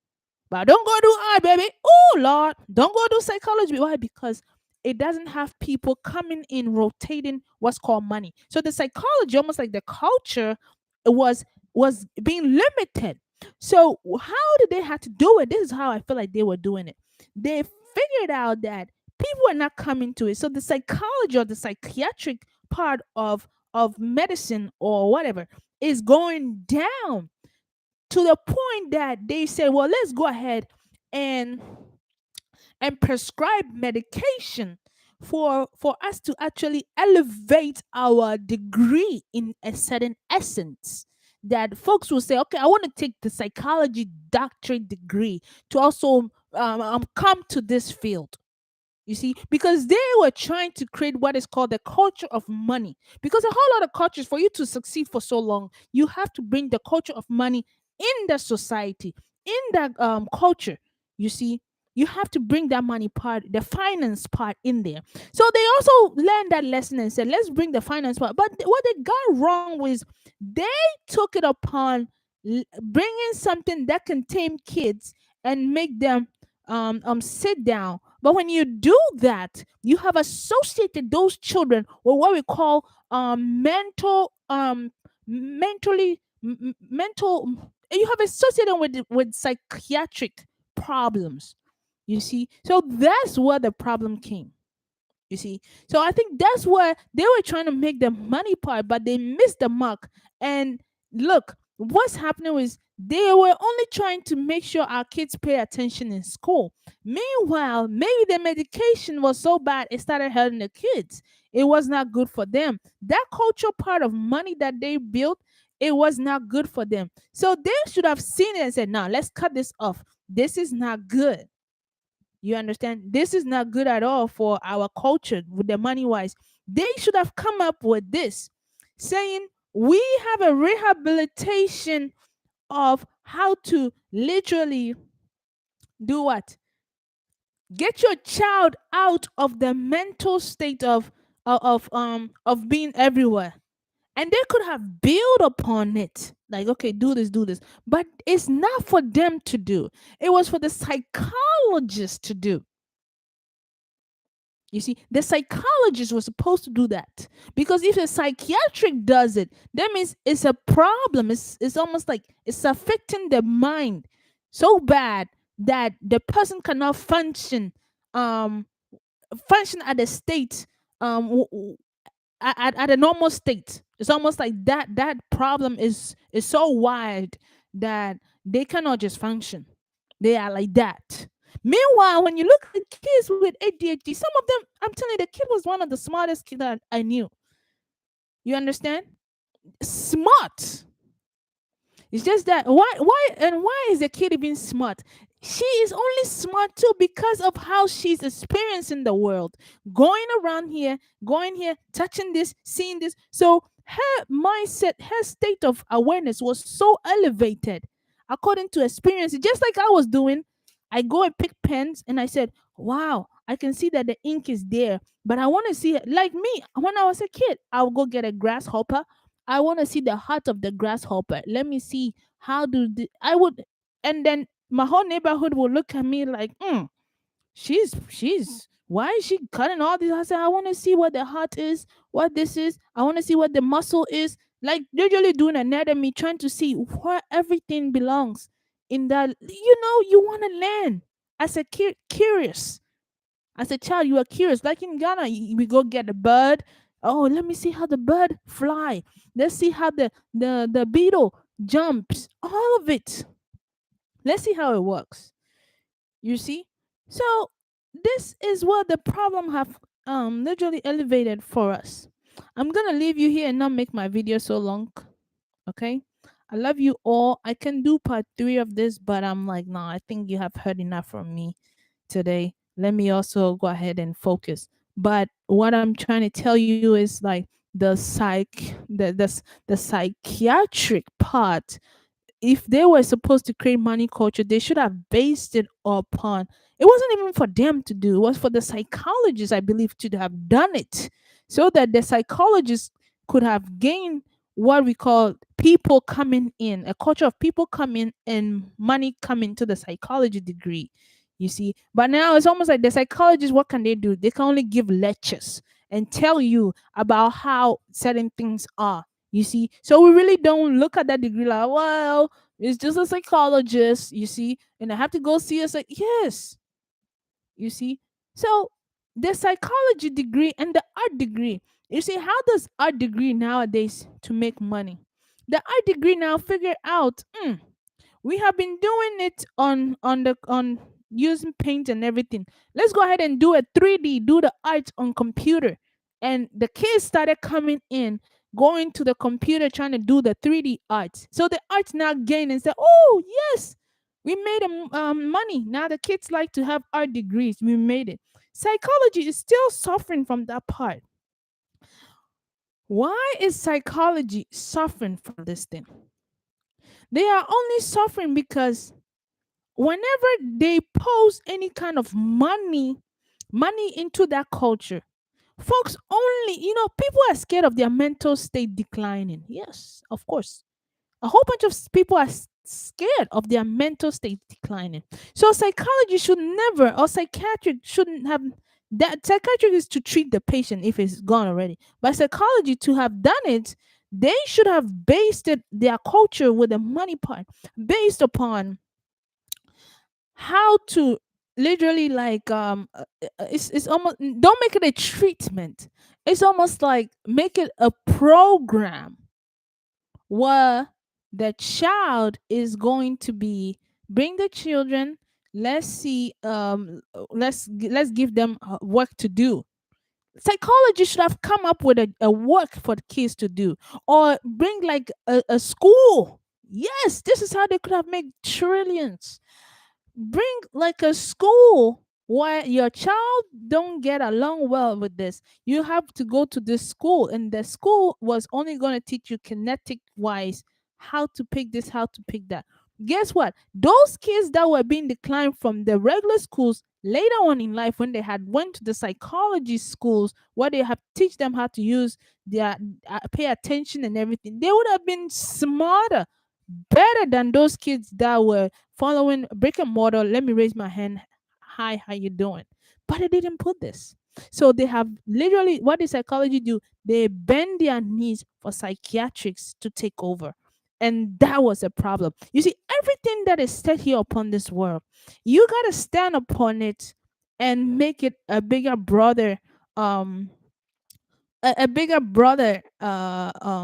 but don't go do art, baby. Oh Lord, don't go do psychology. Why? Because it doesn't have people coming in rotating what's called money. So the psychology, almost like the culture, was was being limited. So how did they have to do it? This is how I feel like they were doing it. They figured out that people are not coming to it. So the psychology or the psychiatric part of medicine or whatever is going down to the point that they said, well, let's go ahead and prescribe medication for us to actually elevate our degree in a certain essence, that folks will say, okay, I want to take the psychology doctorate degree to also come to this field. You see, because they were trying to create what is called the culture of money. Because a whole lot of cultures, for you to succeed for so long, you have to bring the culture of money in the society, in that culture. You see, you have to bring that money part, the finance part in there. So they also learned that lesson and said, let's bring the finance part. But what they got wrong was they took it upon bringing something that can tame kids and make them sit down. But when you do that, you have associated those children with what we call mentally mental. You have associated them with psychiatric problems. You see, so that's where the problem came. You see, so I think that's where they were trying to make the money part, but they missed the mark. And look, what's happening is they were only trying to make sure our kids pay attention in school. Meanwhile, maybe the medication was so bad it started hurting the kids. It was not good for them. That cultural part of money that they built, it was not good for them. So they should have seen it and said, "No, let's cut this off. This is not good." You understand? This is not good at all for our culture with the money wise. They should have come up with this, saying, we have a rehabilitation of how to literally do what? Get your child out of the mental state of being everywhere. And they could have built upon it. Like, okay, do this. But it's not for them to do. It was for the psychologist to do. You see, the psychologist was supposed to do that, because if a psychiatric does it, that means it's a problem. It's almost like it's affecting the mind so bad that the person cannot um function at a state at a normal state. It's almost like that problem is so wide that they cannot just function. They are like that. Meanwhile, when you look at kids with ADHD, some of them, I'm telling you, the kid was one of the smartest kids that I knew. You understand? Smart. It's just that why is the kid even smart? She is only smart too because of how she's experiencing the world, going around here, going here, touching this, seeing this. So her mindset, her state of awareness was so elevated according to experience. Just like I was doing, I go and pick pens and I said, "Wow, I can see that the ink is there, but I want to see it." Like me, when I was a kid, I would go get a grasshopper. I want to see the heart of the grasshopper. Let me see how I would, and then my whole neighborhood will look at me like, she's why is she cutting all these? I said, I want to see what the heart is, what this is. I want to see what the muscle is. Like usually doing anatomy, trying to see where everything belongs in that. You want to learn as a kid, curious. As a child, you are curious. Like in Ghana, we go get a bird. Oh, let me see how the bird fly. Let's see how the beetle jumps. All of it. Let's see how it works. You see? So this is what the problem have literally elevated for us. I'm gonna leave you here and not make my video so long. Okay? I love you all. I can do part 3 of this, but I'm like, nah, I think you have heard enough from me today. Let me also go ahead and focus. But what I'm trying to tell you is like the psychiatric part if they were supposed to create money culture, they should have based it upon, it wasn't even for them to do, it was for the psychologists, I believe, to have done it, so that the psychologists could have gained what we call people coming in, a culture of people coming and money coming to the psychology degree. You see, but now it's almost like the psychologists, what can they do? They can only give lectures and tell you about how certain things are. You see, so we really don't look at that degree like, well, it's just a psychologist, you see, and I have to go see a yes, you see. So the psychology degree and the art degree, you see, how does art degree nowadays to make money? The art degree now figure out, we have been doing it on using paint and everything. Let's go ahead and do a 3D, do the art on computer. And the kids started coming in, going to the computer, trying to do the 3D art. So the arts now gain and say, oh yes, we made money. Now the kids like to have art degrees. We made it. Psychology is still suffering from that part. Why is psychology suffering from this thing? They are only suffering because whenever they pose any kind of money into that culture, folks only, people are scared of their mental state declining. Yes, of course, a whole bunch of people are scared of their mental state declining. So psychology should never, or psychiatric shouldn't have, that psychiatric is to treat the patient if it's gone already, but psychology to have done it, they should have based it, their culture with the money part, based upon how to literally like it's almost, don't make it a treatment, it's almost like make it a program where the child is going to be, bring the children, let's see, let's give them work to do. Psychology should have come up with a work for the kids to do, or bring like a school. Yes, this is how they could have made trillions. Bring like a school where your child don't get along well with this, you have to go to this school, and the school was only going to teach you kinetic wise how to pick this, how to pick that. Guess what, those kids that were being declined from the regular schools later on in life, when they had went to the psychology schools where they have teach them how to use their pay attention and everything, they would have been smarter, better than those kids that were following brick and mortar. Let me raise my hand. Hi, how you doing? But they didn't put this. So they have literally, what does psychology do? They bend their knees for psychiatrics to take over. And that was a problem. You see, everything that is set here upon this world, you gotta stand upon it and make it a bigger brother, um, a bigger brother kind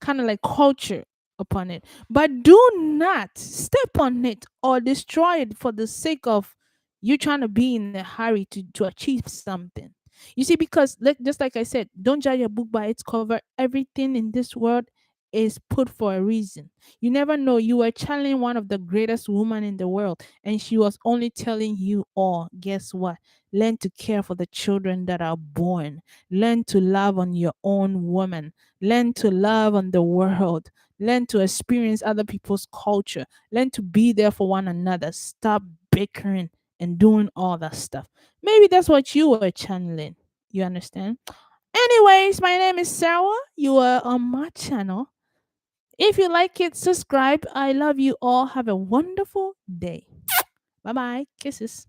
of like culture upon it, but do not step on it or destroy it for the sake of you trying to be in a hurry to achieve something. You see, because like, just like I said, don't judge a book by its cover. Everything in this world is put for a reason. You never know, you were channeling one of the greatest women in the world, and she was only telling you all, guess what, learn to care for the children that are born. Learn to love on your own woman. Learn to love on the world. Learn to experience other people's culture. Learn to be there for one another. Stop bickering and doing all that stuff. Maybe that's what you were channeling. You understand? Anyways, my name is Sarah. You are on my channel. If you like it, subscribe. I love you all. Have a wonderful day. Bye bye. Kisses.